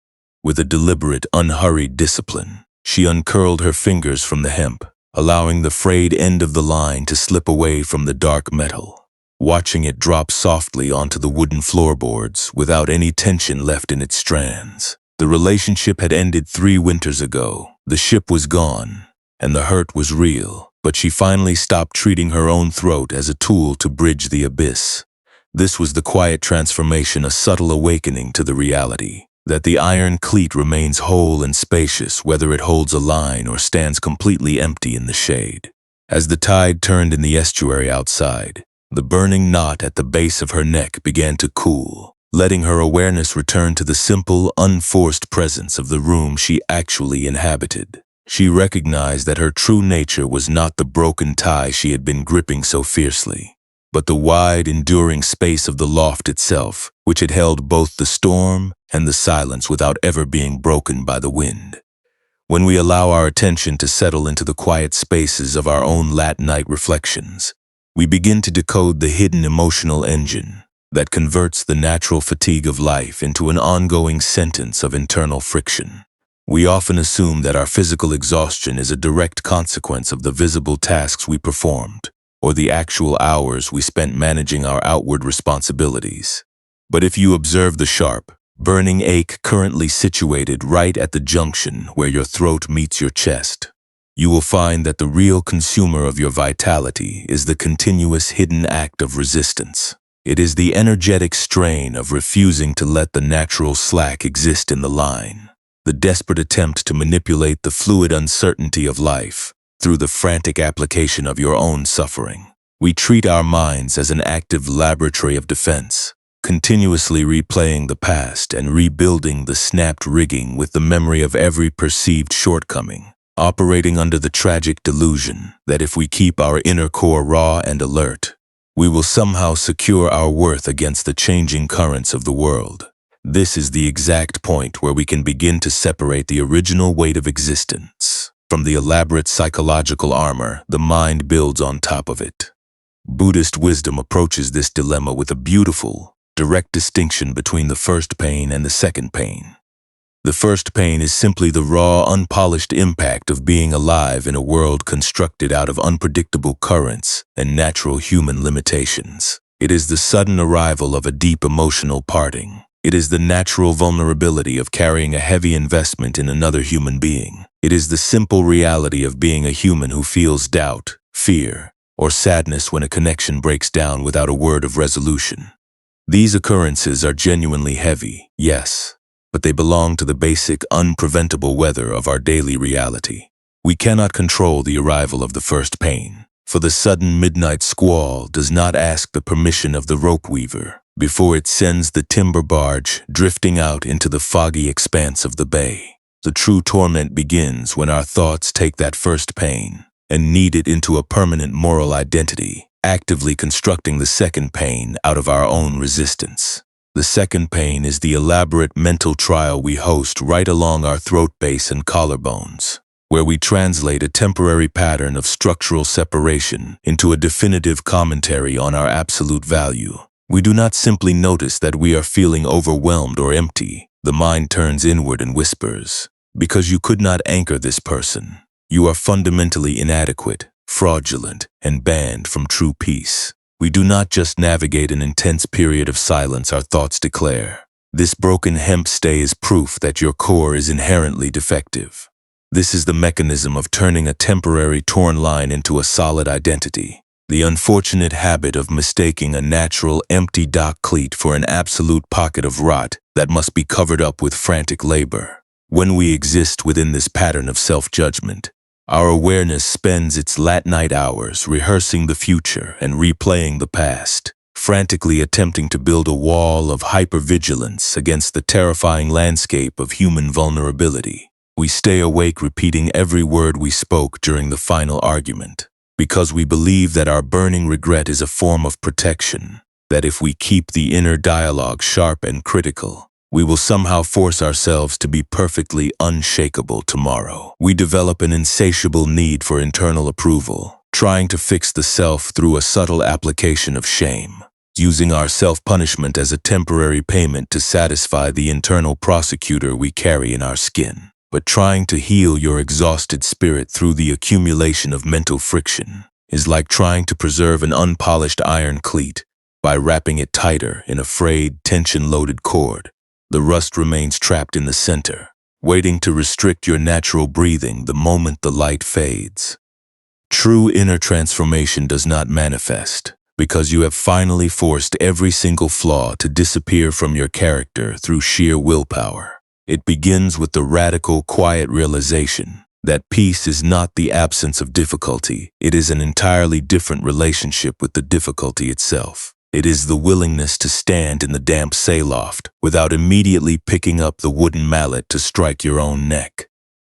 With a deliberate, unhurried discipline, she uncurled her fingers from the hemp, allowing the frayed end of the line to slip away from the dark metal, watching it drop softly onto the wooden floorboards without any tension left in its strands. The relationship had ended 3 winters ago. The ship was gone, and the hurt was real, but she finally stopped treating her own throat as a tool to bridge the abyss. This was the quiet transformation, a subtle awakening to the reality that the iron cleat remains whole and spacious whether it holds a line or stands completely empty in the shade. As the tide turned in the estuary outside, the burning knot at the base of her neck began to cool, letting her awareness return to the simple, unforced presence of the room she actually inhabited. She recognized that her true nature was not the broken tie she had been gripping so fiercely, but the wide, enduring space of the loft itself, which had held both the storm and the silence without ever being broken by the wind. When we allow our attention to settle into the quiet spaces of our own late-night reflections, we begin to decode the hidden emotional engine that converts the natural fatigue of life into an ongoing sentence of internal friction. We often assume that our physical exhaustion is a direct consequence of the visible tasks we performed, or the actual hours we spent managing our outward responsibilities. But if you observe the sharp, burning ache currently situated right at the junction where your throat meets your chest, you will find that the real consumer of your vitality is the continuous hidden act of resistance. It is the energetic strain of refusing to let the natural slack exist in the line, the desperate attempt to manipulate the fluid uncertainty of life through the frantic application of your own suffering. We treat our minds as an active laboratory of defense, continuously replaying the past and rebuilding the snapped rigging with the memory of every perceived shortcoming, operating under the tragic delusion that if we keep our inner core raw and alert, we will somehow secure our worth against the changing currents of the world. This is the exact point where we can begin to separate the original weight of existence from the elaborate psychological armor the mind builds on top of it. Buddhist wisdom approaches this dilemma with a beautiful, direct distinction between the first pain and the second pain. The first pain is simply the raw, unpolished impact of being alive in a world constructed out of unpredictable currents and natural human limitations. It is the sudden arrival of a deep emotional parting. It is the natural vulnerability of carrying a heavy investment in another human being. It is the simple reality of being a human who feels doubt, fear, or sadness when a connection breaks down without a word of resolution. These occurrences are genuinely heavy, yes, but they belong to the basic, unpreventable weather of our daily reality. We cannot control the arrival of the first pain, for the sudden midnight squall does not ask the permission of the rope weaver before it sends the timber barge drifting out into the foggy expanse of the bay. The true torment begins when our thoughts take that first pain and knead it into a permanent moral identity, actively constructing the second pain out of our own resistance. The second pain is the elaborate mental trial we host right along our throat base and collarbones, where we translate a temporary pattern of structural separation into a definitive commentary on our absolute value. We do not simply notice that we are feeling overwhelmed or empty. The mind turns inward and whispers, "Because you could not anchor this person, you are fundamentally inadequate, fraudulent, and banned from true peace." We do not just navigate an intense period of silence, our thoughts declare. This broken hemp stay is proof that your core is inherently defective. This is the mechanism of turning a temporary torn line into a solid identity. The unfortunate habit of mistaking a natural, empty dock cleat for an absolute pocket of rot that must be covered up with frantic labor. When we exist within this pattern of self-judgment, our awareness spends its late-night hours rehearsing the future and replaying the past, frantically attempting to build a wall of hypervigilance against the terrifying landscape of human vulnerability. We stay awake repeating every word we spoke during the final argument, because we believe that our burning regret is a form of protection, that if we keep the inner dialogue sharp and critical, we will somehow force ourselves to be perfectly unshakable tomorrow. We develop an insatiable need for internal approval, trying to fix the self through a subtle application of shame, using our self-punishment as a temporary payment to satisfy the internal prosecutor we carry in our skin. But trying to heal your exhausted spirit through the accumulation of mental friction is like trying to preserve an unpolished iron cleat by wrapping it tighter in a frayed, tension-loaded cord. The rust remains trapped in the center, waiting to restrict your natural breathing the moment the light fades. True inner transformation does not manifest because you have finally forced every single flaw to disappear from your character through sheer willpower. It begins with the radical, quiet realization that peace is not the absence of difficulty. It is an entirely different relationship with the difficulty itself. It is the willingness to stand in the damp sayloft without immediately picking up the wooden mallet to strike your own neck.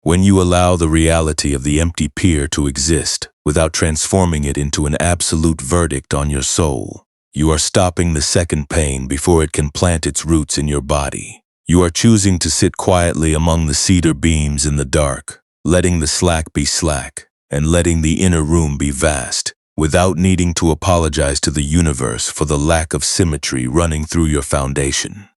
When you allow the reality of the empty pier to exist without transforming it into an absolute verdict on your soul, you are stopping the second pain before it can plant its roots in your body. You are choosing to sit quietly among the cedar beams in the dark, letting the slack be slack and letting the inner room be vast, without needing to apologize to the universe for the lack of symmetry running through your foundation.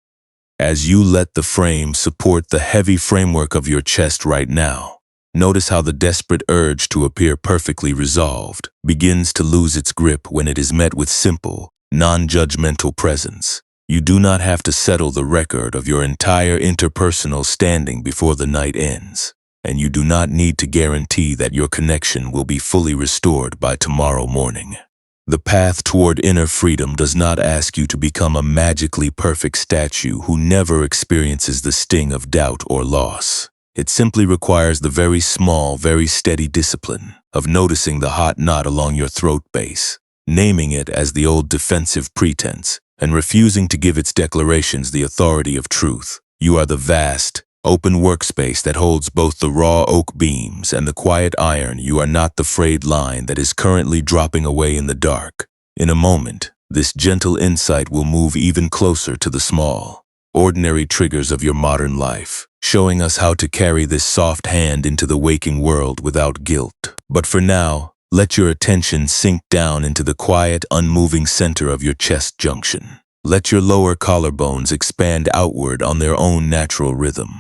As you let the frame support the heavy framework of your chest right now, notice how the desperate urge to appear perfectly resolved begins to lose its grip when it is met with simple, non-judgmental presence. You do not have to settle the record of your entire interpersonal standing before the night ends, and you do not need to guarantee that your connection will be fully restored by tomorrow morning. The path toward inner freedom does not ask you to become a magically perfect statue who never experiences the sting of doubt or loss. It simply requires the very small, very steady discipline of noticing the hot knot along your throat base, naming it as the old defensive pretense, and refusing to give its declarations the authority of truth. You are the vast, open workspace that holds both the raw oak beams and the quiet iron. You are not the frayed line that is currently dropping away in the dark. In a moment, this gentle insight will move even closer to the small, ordinary triggers of your modern life, showing us how to carry this soft hand into the waking world without guilt. But for now, let your attention sink down into the quiet, unmoving center of your chest junction. Let your lower collarbones expand outward on their own natural rhythm,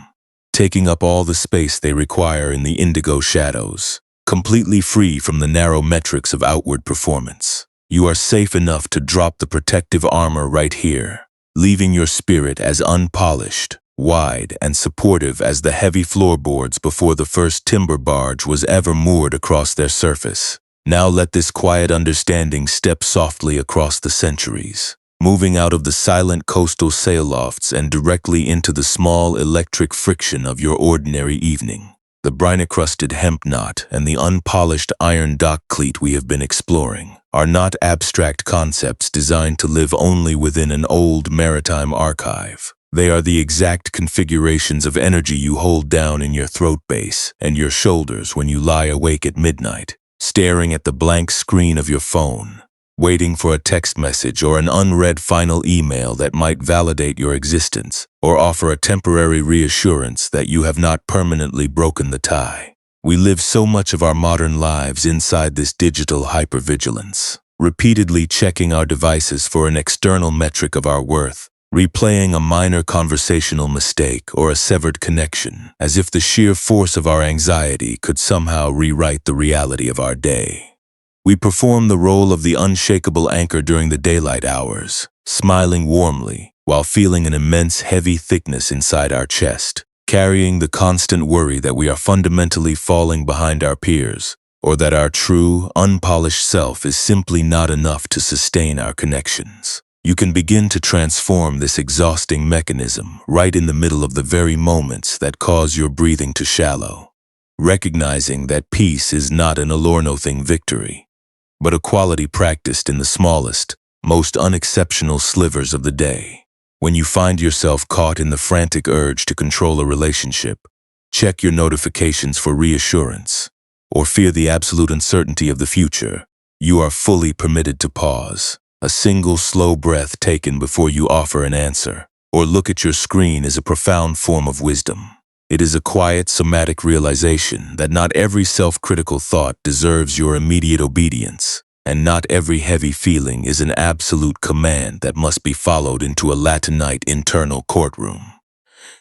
taking up all the space they require in the indigo shadows, completely free from the narrow metrics of outward performance. You are safe enough to drop the protective armor right here, leaving your spirit as unpolished, wide, and supportive as the heavy floorboards before the first timber barge was ever moored across their surface. Now let this quiet understanding step softly across the centuries, moving out of the silent coastal sail lofts and directly into the small electric friction of your ordinary evening. The brine-crusted hemp knot and the unpolished iron dock cleat we have been exploring are not abstract concepts designed to live only within an old maritime archive. They are the exact configurations of energy you hold down in your throat base and your shoulders when you lie awake at midnight, staring at the blank screen of your phone, waiting for a text message or an unread final email that might validate your existence or offer a temporary reassurance that you have not permanently broken the tie. We live so much of our modern lives inside this digital hypervigilance, repeatedly checking our devices for an external metric of our worth, replaying a minor conversational mistake or a severed connection, as if the sheer force of our anxiety could somehow rewrite the reality of our day. We perform the role of the unshakable anchor during the daylight hours, smiling warmly while feeling an immense heavy thickness inside our chest, carrying the constant worry that we are fundamentally falling behind our peers, or that our true, unpolished self is simply not enough to sustain our connections. You can begin to transform this exhausting mechanism right in the middle of the very moments that cause your breathing to shallow, recognizing that peace is not an allure-nothing victory, but a quality practiced in the smallest, most unexceptional slivers of the day. When you find yourself caught in the frantic urge to control a relationship, check your notifications for reassurance, or fear the absolute uncertainty of the future, you are fully permitted to pause. A single slow breath taken before you offer an answer, or look at your screen is a profound form of wisdom. It is a quiet, somatic realization that not every self-critical thought deserves your immediate obedience, and not every heavy feeling is an absolute command that must be followed into a Latinite internal courtroom.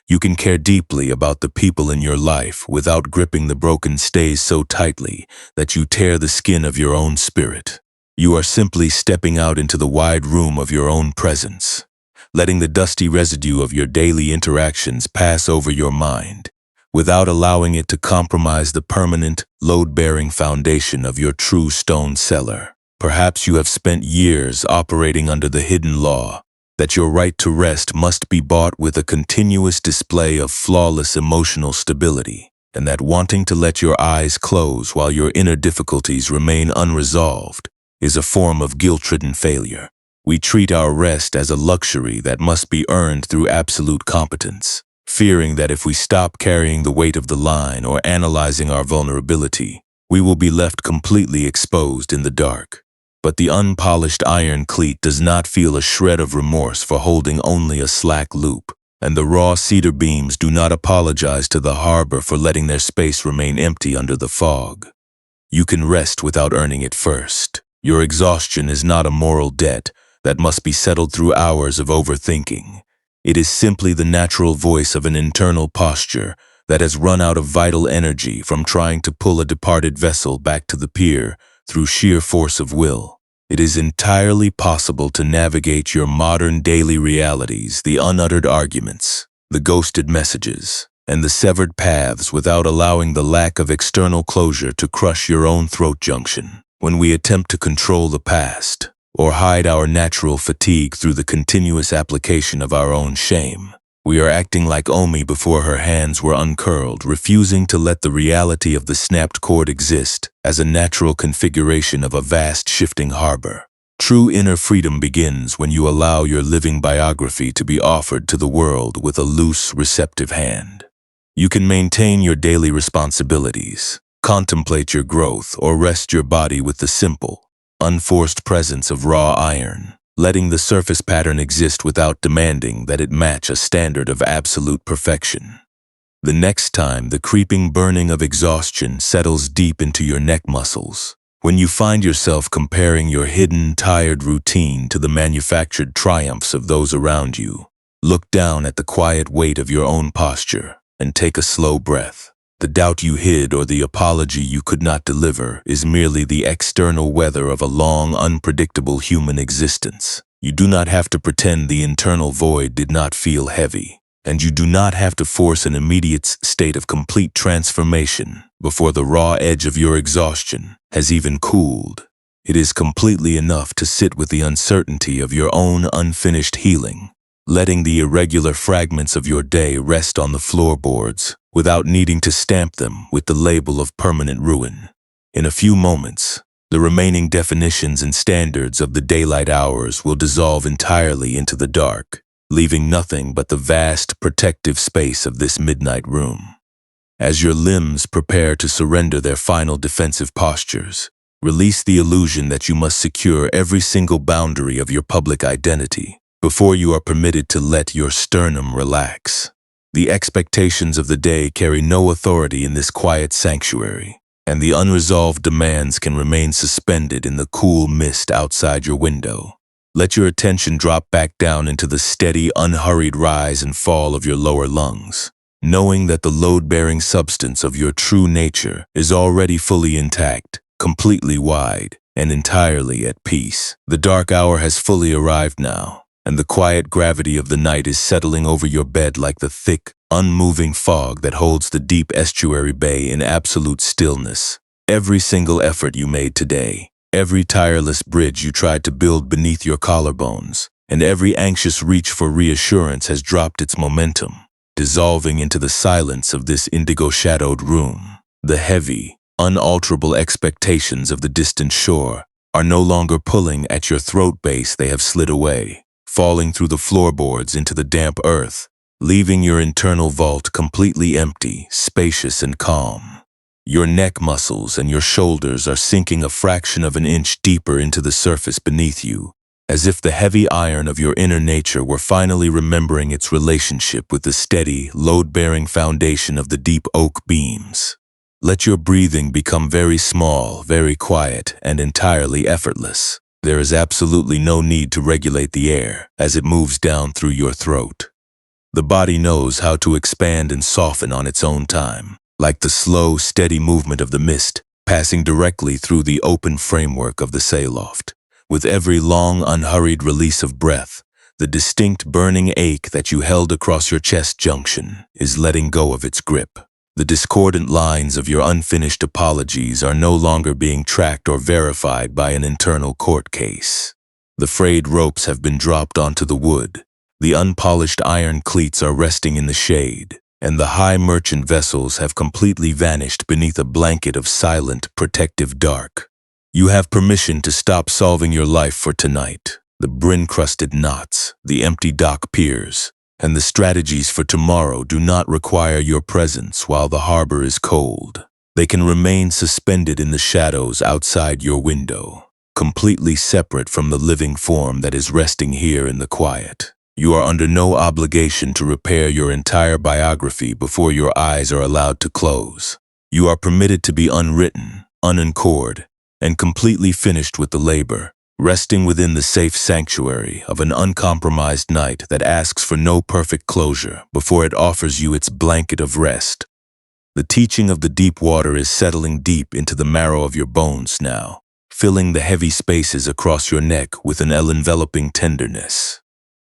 You can care deeply about the people in your life without gripping the broken stays so tightly that you tear the skin of your own spirit. You are simply stepping out into the wide room of your own presence, letting the dusty residue of your daily interactions pass over your mind, without allowing it to compromise the permanent, load-bearing foundation of your true stone cellar. Perhaps you have spent years operating under the hidden law that your right to rest must be bought with a continuous display of flawless emotional stability, and that wanting to let your eyes close while your inner difficulties remain unresolved is a form of guilt-ridden failure. We treat our rest as a luxury that must be earned through absolute competence, fearing that if we stop carrying the weight of the line or analyzing our vulnerability, we will be left completely exposed in the dark. But the unpolished iron cleat does not feel a shred of remorse for holding only a slack loop, and the raw cedar beams do not apologize to the harbor for letting their space remain empty under the fog. You can rest without earning it first. Your exhaustion is not a moral debt that must be settled through hours of overthinking. It is simply the natural voice of an internal posture that has run out of vital energy from trying to pull a departed vessel back to the pier through sheer force of will. It is entirely possible to navigate your modern daily realities, the unuttered arguments, the ghosted messages, and the severed paths without allowing the lack of external closure to crush your own throat junction. When we attempt to control the past, or hide our natural fatigue through the continuous application of our own shame, we are acting like Omi before her hands were uncurled, refusing to let the reality of the snapped cord exist as a natural configuration of a vast shifting harbor. True inner freedom begins when you allow your living biography to be offered to the world with a loose, receptive hand. You can maintain your daily responsibilities, contemplate your growth, or rest your body with the simple, unforced presence of raw iron, letting the surface pattern exist without demanding that it match a standard of absolute perfection. The next time the creeping burning of exhaustion settles deep into your neck muscles, when you find yourself comparing your hidden, tired routine to the manufactured triumphs of those around you, look down at the quiet weight of your own posture and take a slow breath. The doubt you hid or the apology you could not deliver is merely the external weather of a long, unpredictable human existence. You do not have to pretend the internal void did not feel heavy, and you do not have to force an immediate state of complete transformation before the raw edge of your exhaustion has even cooled. It is completely enough to sit with the uncertainty of your own unfinished healing, letting the irregular fragments of your day rest on the floorboards without needing to stamp them with the label of permanent ruin. In a few moments, the remaining definitions and standards of the daylight hours will dissolve entirely into the dark, leaving nothing but the vast protective space of this midnight room. As your limbs prepare to surrender their final defensive postures, release the illusion that you must secure every single boundary of your public identity before you are permitted to let your sternum relax. The expectations of the day carry no authority in this quiet sanctuary, and the unresolved demands can remain suspended in the cool mist outside your window. Let your attention drop back down into the steady, unhurried rise and fall of your lower lungs, knowing that the load-bearing substance of your true nature is already fully intact, completely wide, and entirely at peace. The dark hour has fully arrived now, and the quiet gravity of the night is settling over your bed like the thick, unmoving fog that holds the deep estuary bay in absolute stillness. Every single effort you made today, every tireless bridge you tried to build beneath your collarbones, and every anxious reach for reassurance has dropped its momentum, dissolving into the silence of this indigo-shadowed room. The heavy, unalterable expectations of the distant shore are no longer pulling at your throat base. They have slid away, falling through the floorboards into the damp earth, leaving your internal vault completely empty, spacious, and calm. Your neck muscles and your shoulders are sinking a fraction of an inch deeper into the surface beneath you, as if the heavy iron of your inner nature were finally remembering its relationship with the steady, load-bearing foundation of the deep oak beams. Let your breathing become very small, very quiet, and entirely effortless. There is absolutely no need to regulate the air as it moves down through your throat. The body knows how to expand and soften on its own time, like the slow, steady movement of the mist passing directly through the open framework of the sayloft. With every long, unhurried release of breath, the distinct burning ache that you held across your chest junction is letting go of its grip. The discordant lines of your unfinished apologies are no longer being tracked or verified by an internal court case. The frayed ropes have been dropped onto the wood, the unpolished iron cleats are resting in the shade, and the high merchant vessels have completely vanished beneath a blanket of silent, protective dark. You have permission to stop solving your life for tonight. The brin-crusted knots, the empty dock piers, and the strategies for tomorrow do not require your presence while the harbor is cold. They can remain suspended in the shadows outside your window, completely separate from the living form that is resting here in the quiet. You are under no obligation to repair your entire biography before your eyes are allowed to close. You are permitted to be unwritten, unencored, and completely finished with the labor, resting within the safe sanctuary of an uncompromised night that asks for no perfect closure before it offers you its blanket of rest. The teaching of the deep water is settling deep into the marrow of your bones now, filling the heavy spaces across your neck with an enveloping tenderness.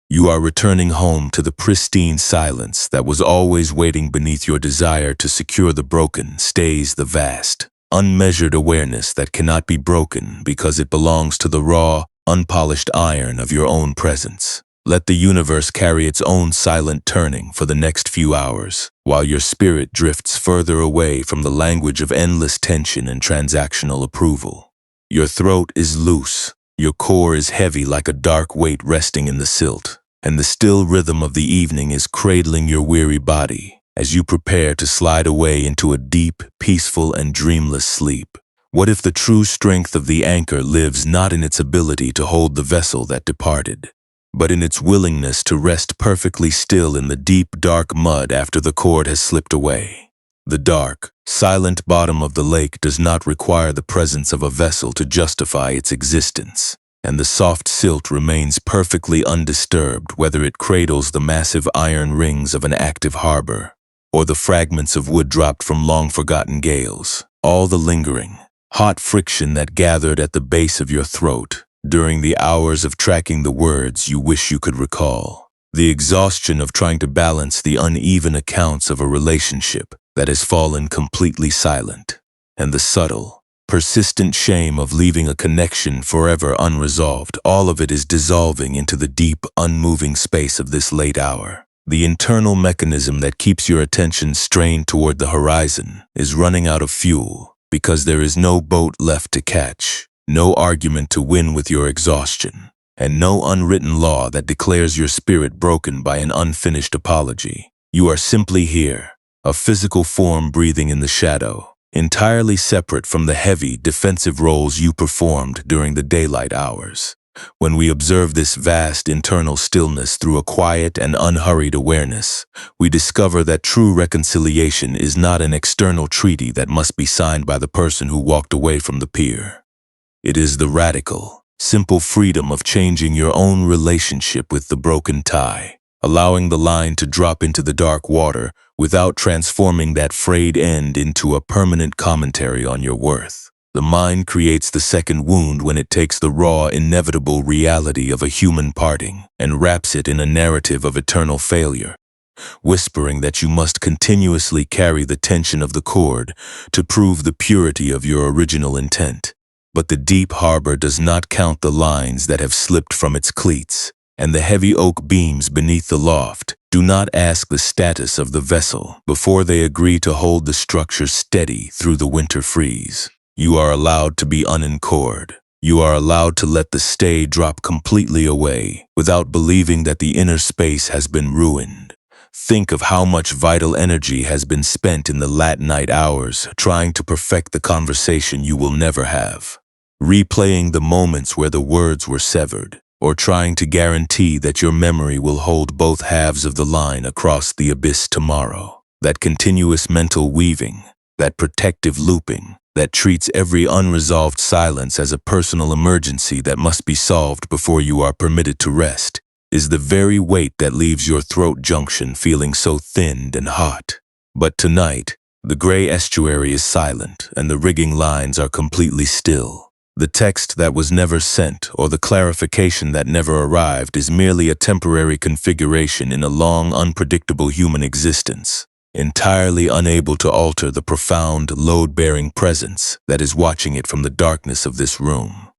You are returning home to the pristine silence that was always waiting beneath your desire to secure the broken stays the vast, unmeasured awareness that cannot be broken because it belongs to the raw, unpolished iron of your own presence. Let the universe carry its own silent turning for the next few hours, while your spirit drifts further away from the language of endless tension and transactional approval. Your throat is loose, your core is heavy like a dark weight resting in the silt, and the still rhythm of the evening is cradling your weary body as you prepare to slide away into a deep, peaceful, and dreamless sleep. What if the true strength of the anchor lives not in its ability to hold the vessel that departed, but in its willingness to rest perfectly still in the deep, dark mud after the cord has slipped away? The dark, silent bottom of the lake does not require the presence of a vessel to justify its existence, and the soft silt remains perfectly undisturbed whether it cradles the massive iron rings of an active harbor, or the fragments of wood dropped from long-forgotten gales. All the lingering, hot friction that gathered at the base of your throat during the hours of tracking the words you wish you could recall. The exhaustion of trying to balance the uneven accounts of a relationship that has fallen completely silent, and the subtle, persistent shame of leaving a connection forever unresolved. All of it is dissolving into the deep, unmoving space of this late hour. The internal mechanism that keeps your attention strained toward the horizon is running out of fuel because there is no boat left to catch, no argument to win with your exhaustion, and no unwritten law that declares your spirit broken by an unfinished apology. You are simply here, a physical form breathing in the shadow, entirely separate from the heavy, defensive roles you performed during the daylight hours. When we observe this vast internal stillness through a quiet and unhurried awareness, we discover that true reconciliation is not an external treaty that must be signed by the person who walked away from the pier. It is the radical, simple freedom of changing your own relationship with the broken tie, allowing the line to drop into the dark water without transforming that frayed end into a permanent commentary on your worth. The mind creates the second wound when it takes the raw, inevitable reality of a human parting and wraps it in a narrative of eternal failure, whispering that you must continuously carry the tension of the cord to prove the purity of your original intent. But the deep harbor does not count the lines that have slipped from its cleats, and the heavy oak beams beneath the loft do not ask the status of the vessel before they agree to hold the structure steady through the winter freeze. You are allowed to be unencored. You are allowed to let the stay drop completely away without believing that the inner space has been ruined. Think of how much vital energy has been spent in the late night hours trying to perfect the conversation you will never have, replaying the moments where the words were severed, or trying to guarantee that your memory will hold both halves of the line across the abyss tomorrow. That continuous mental weaving, that protective looping, that treats every unresolved silence as a personal emergency that must be solved before you are permitted to rest, is the very weight that leaves your throat junction feeling so thinned and hot. But tonight, the gray estuary is silent and the rigging lines are completely still. The text that was never sent or the clarification that never arrived is merely a temporary configuration in a long, unpredictable human existence. entirely unable to alter the profound, load-bearing presence that is watching it from the darkness of this room.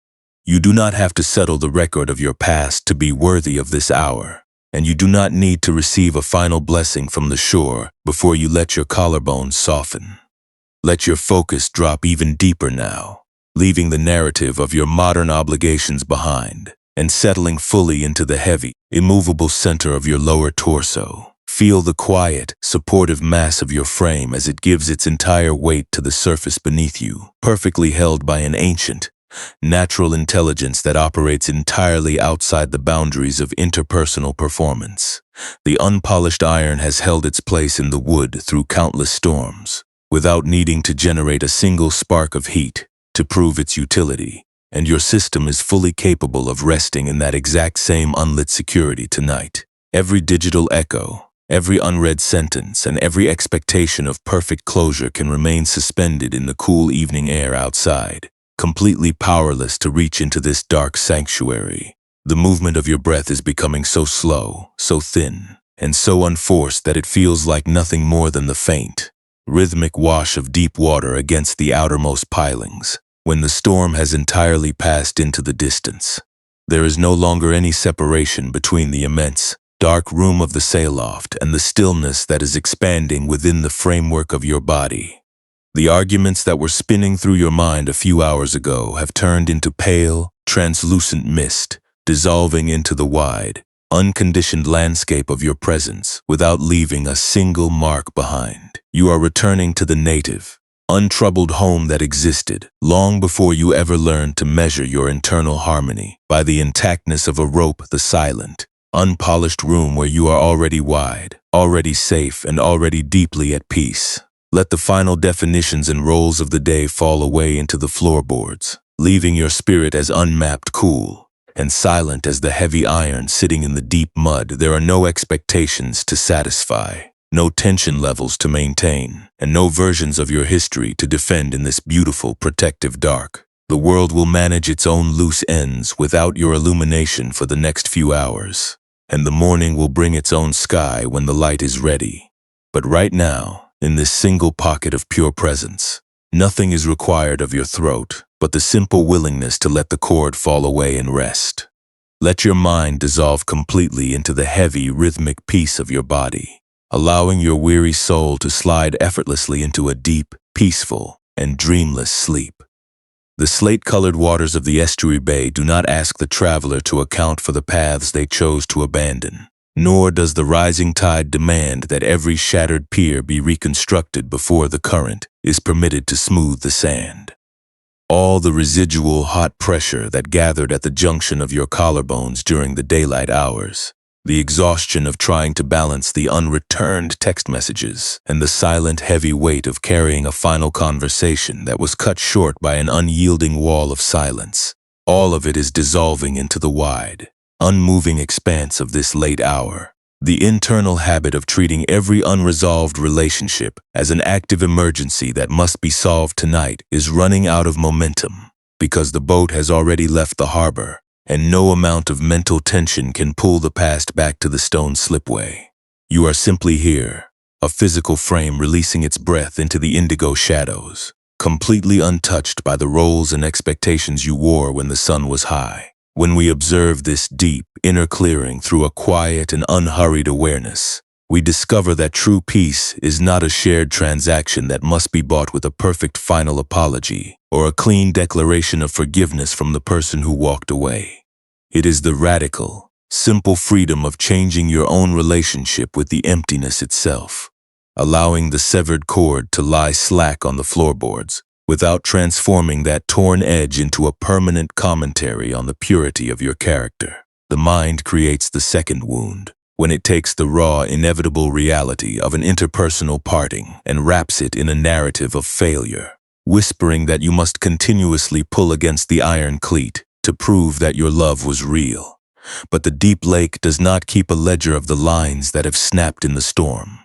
You do not have to settle the record of your past to be worthy of this hour, and you do not need to receive a final blessing from the shore before you let your collarbones soften. Let your focus drop even deeper now, leaving the narrative of your modern obligations behind and settling fully into the heavy, immovable center of your lower torso. Feel the quiet, supportive mass of your frame as it gives its entire weight to the surface beneath you, perfectly held by an ancient, natural intelligence that operates entirely outside the boundaries of interpersonal performance. The unpolished iron has held its place in the wood through countless storms, without needing to generate a single spark of heat to prove its utility, and your system is fully capable of resting in that exact same unlit security tonight. Every digital echo, every unread sentence, and every expectation of perfect closure can remain suspended in the cool evening air outside, completely powerless to reach into this dark sanctuary. The movement of your breath is becoming so slow, so thin, and so unforced that it feels like nothing more than the faint, rhythmic wash of deep water against the outermost pilings. When the storm has entirely passed into the distance, there is no longer any separation between the immense, dark room of the sail-loft and the stillness that is expanding within the framework of your body. The arguments that were spinning through your mind a few hours ago have turned into pale, translucent mist, dissolving into the wide, unconditioned landscape of your presence without leaving a single mark behind. You are returning to the native, untroubled home that existed long before you ever learned to measure your internal harmony by the intactness of a rope, the silent, unpolished room where you are already wide, already safe, and already deeply at peace. Let the final definitions and roles of the day fall away into the floorboards, leaving your spirit as unmapped, cool, and silent as the heavy iron sitting in the deep mud. There are no expectations to satisfy, no tension levels to maintain, and no versions of your history to defend in this beautiful, protective dark. The world will manage its own loose ends without your illumination for the next few hours, and the morning will bring its own sky when the light is ready. But right now, in this single pocket of pure presence, nothing is required of your throat but the simple willingness to let the cord fall away and rest. Let your mind dissolve completely into the heavy, rhythmic peace of your body, allowing your weary soul to slide effortlessly into a deep, peaceful, and dreamless sleep. The slate-colored waters of the estuary bay do not ask the traveler to account for the paths they chose to abandon. Nor does the rising tide demand that every shattered pier be reconstructed before the current is permitted to smooth the sand. All the residual hot pressure that gathered at the junction of your collarbones during the daylight hours, the exhaustion of trying to balance the unreturned text messages, and the silent, heavy weight of carrying a final conversation that was cut short by an unyielding wall of silence, all of it is dissolving into the wide, unmoving expanse of this late hour. The internal habit of treating every unresolved relationship as an active emergency that must be solved tonight is running out of momentum, because the boat has already left the harbor, and no amount of mental tension can pull the past back to the stone slipway. You are simply here, a physical frame releasing its breath into the indigo shadows, completely untouched by the roles and expectations you wore when the sun was high. When we observe this deep, inner clearing through a quiet and unhurried awareness, we discover that true peace is not a shared transaction that must be bought with a perfect final apology or a clean declaration of forgiveness from the person who walked away. It is the radical, simple freedom of changing your own relationship with the emptiness itself, allowing the severed cord to lie slack on the floorboards, without transforming that torn edge into a permanent commentary on the purity of your character. The mind creates the second wound, when it takes the raw, inevitable reality of an interpersonal parting and wraps it in a narrative of failure, whispering that you must continuously pull against the iron cleat to prove that your love was real. But the deep lake does not keep a ledger of the lines that have snapped in the storm,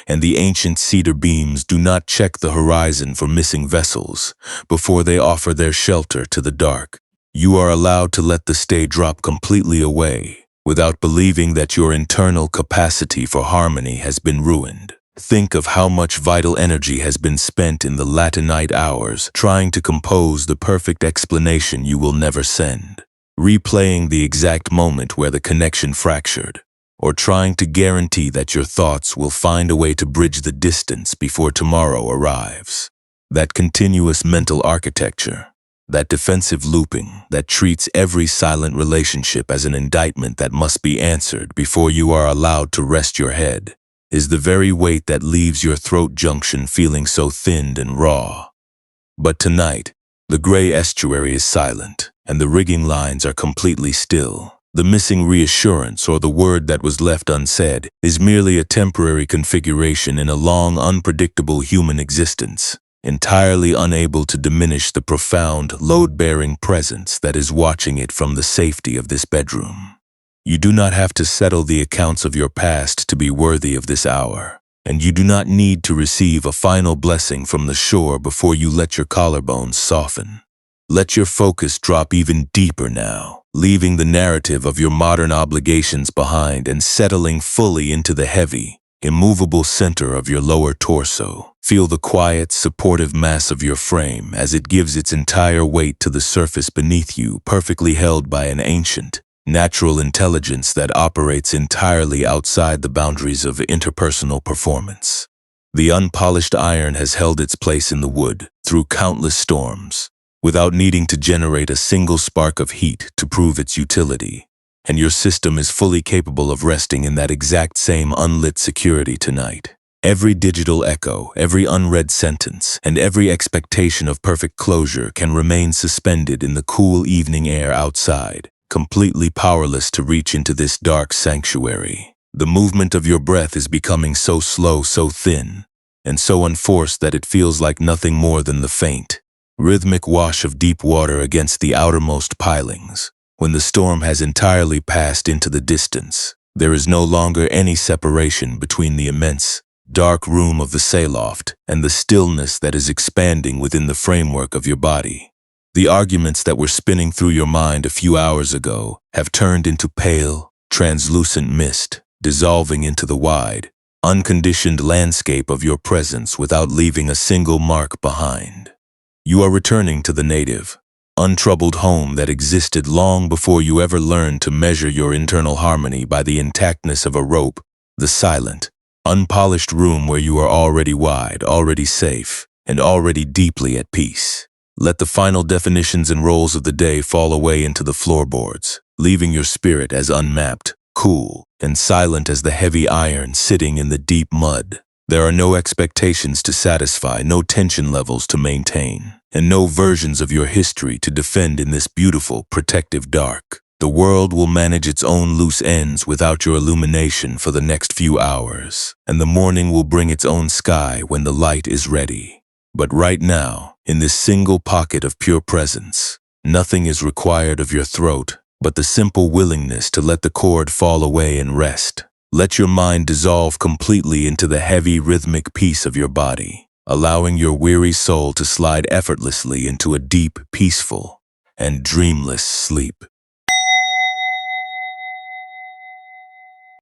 and the ancient cedar beams do not check the horizon for missing vessels before they offer their shelter to the dark. You are allowed to let the stay drop completely away without believing that your internal capacity for harmony has been ruined. Think of how much vital energy has been spent in the latter night hours trying to compose the perfect explanation you will never send, replaying the exact moment where the connection fractured, or trying to guarantee that your thoughts will find a way to bridge the distance before tomorrow arrives. That continuous mental architecture, that defensive looping that treats every silent relationship as an indictment that must be answered before you are allowed to rest your head, is the very weight that leaves your throat junction feeling so thinned and raw. But tonight, the gray estuary is silent, and the rigging lines are completely still. The missing reassurance, or the word that was left unsaid, is merely a temporary configuration in a long, unpredictable human existence, entirely unable to diminish the profound, load-bearing presence that is watching it from the safety of this bedroom. You do not have to settle the accounts of your past to be worthy of this hour, and you do not need to receive a final blessing from the shore before you let your collarbones soften. Let your focus drop even deeper now, leaving the narrative of your modern obligations behind and settling fully into the heavy, immovable center of your lower torso. Feel the quiet, supportive mass of your frame as it gives its entire weight to the surface beneath you, perfectly held by an ancient, natural intelligence that operates entirely outside the boundaries of interpersonal performance. The unpolished iron has held its place in the wood through countless storms, without needing to generate a single spark of heat to prove its utility, and your system is fully capable of resting in that exact same unlit security tonight. Every digital echo, every unread sentence, and every expectation of perfect closure can remain suspended in the cool evening air outside, completely powerless to reach into this dark sanctuary. The movement of your breath is becoming so slow, so thin, and so unforced that it feels like nothing more than the faint, rhythmic wash of deep water against the outermost pilings. When the storm has entirely passed into the distance, there is no longer any separation between the immense, dark room of the sayloft and the stillness that is expanding within the framework of your body. The arguments that were spinning through your mind a few hours ago have turned into pale, translucent mist, dissolving into the wide, unconditioned landscape of your presence without leaving a single mark behind. You are returning to the native, untroubled home that existed long before you ever learned to measure your internal harmony by the intactness of a rope, the silent, unpolished room where you are already wide, already safe, and already deeply at peace. Let the final definitions and roles of the day fall away into the floorboards, leaving your spirit as unmapped, cool, and silent as the heavy iron sitting in the deep mud. There are no expectations to satisfy, no tension levels to maintain, and no versions of your history to defend in this beautiful, protective dark. The world will manage its own loose ends without your illumination for the next few hours, and the morning will bring its own sky when the light is ready. But right now, in this single pocket of pure presence, nothing is required of your throat but the simple willingness to let the cord fall away and rest. Let your mind dissolve completely into the heavy, rhythmic peace of your body, allowing your weary soul to slide effortlessly into a deep, peaceful, and dreamless sleep.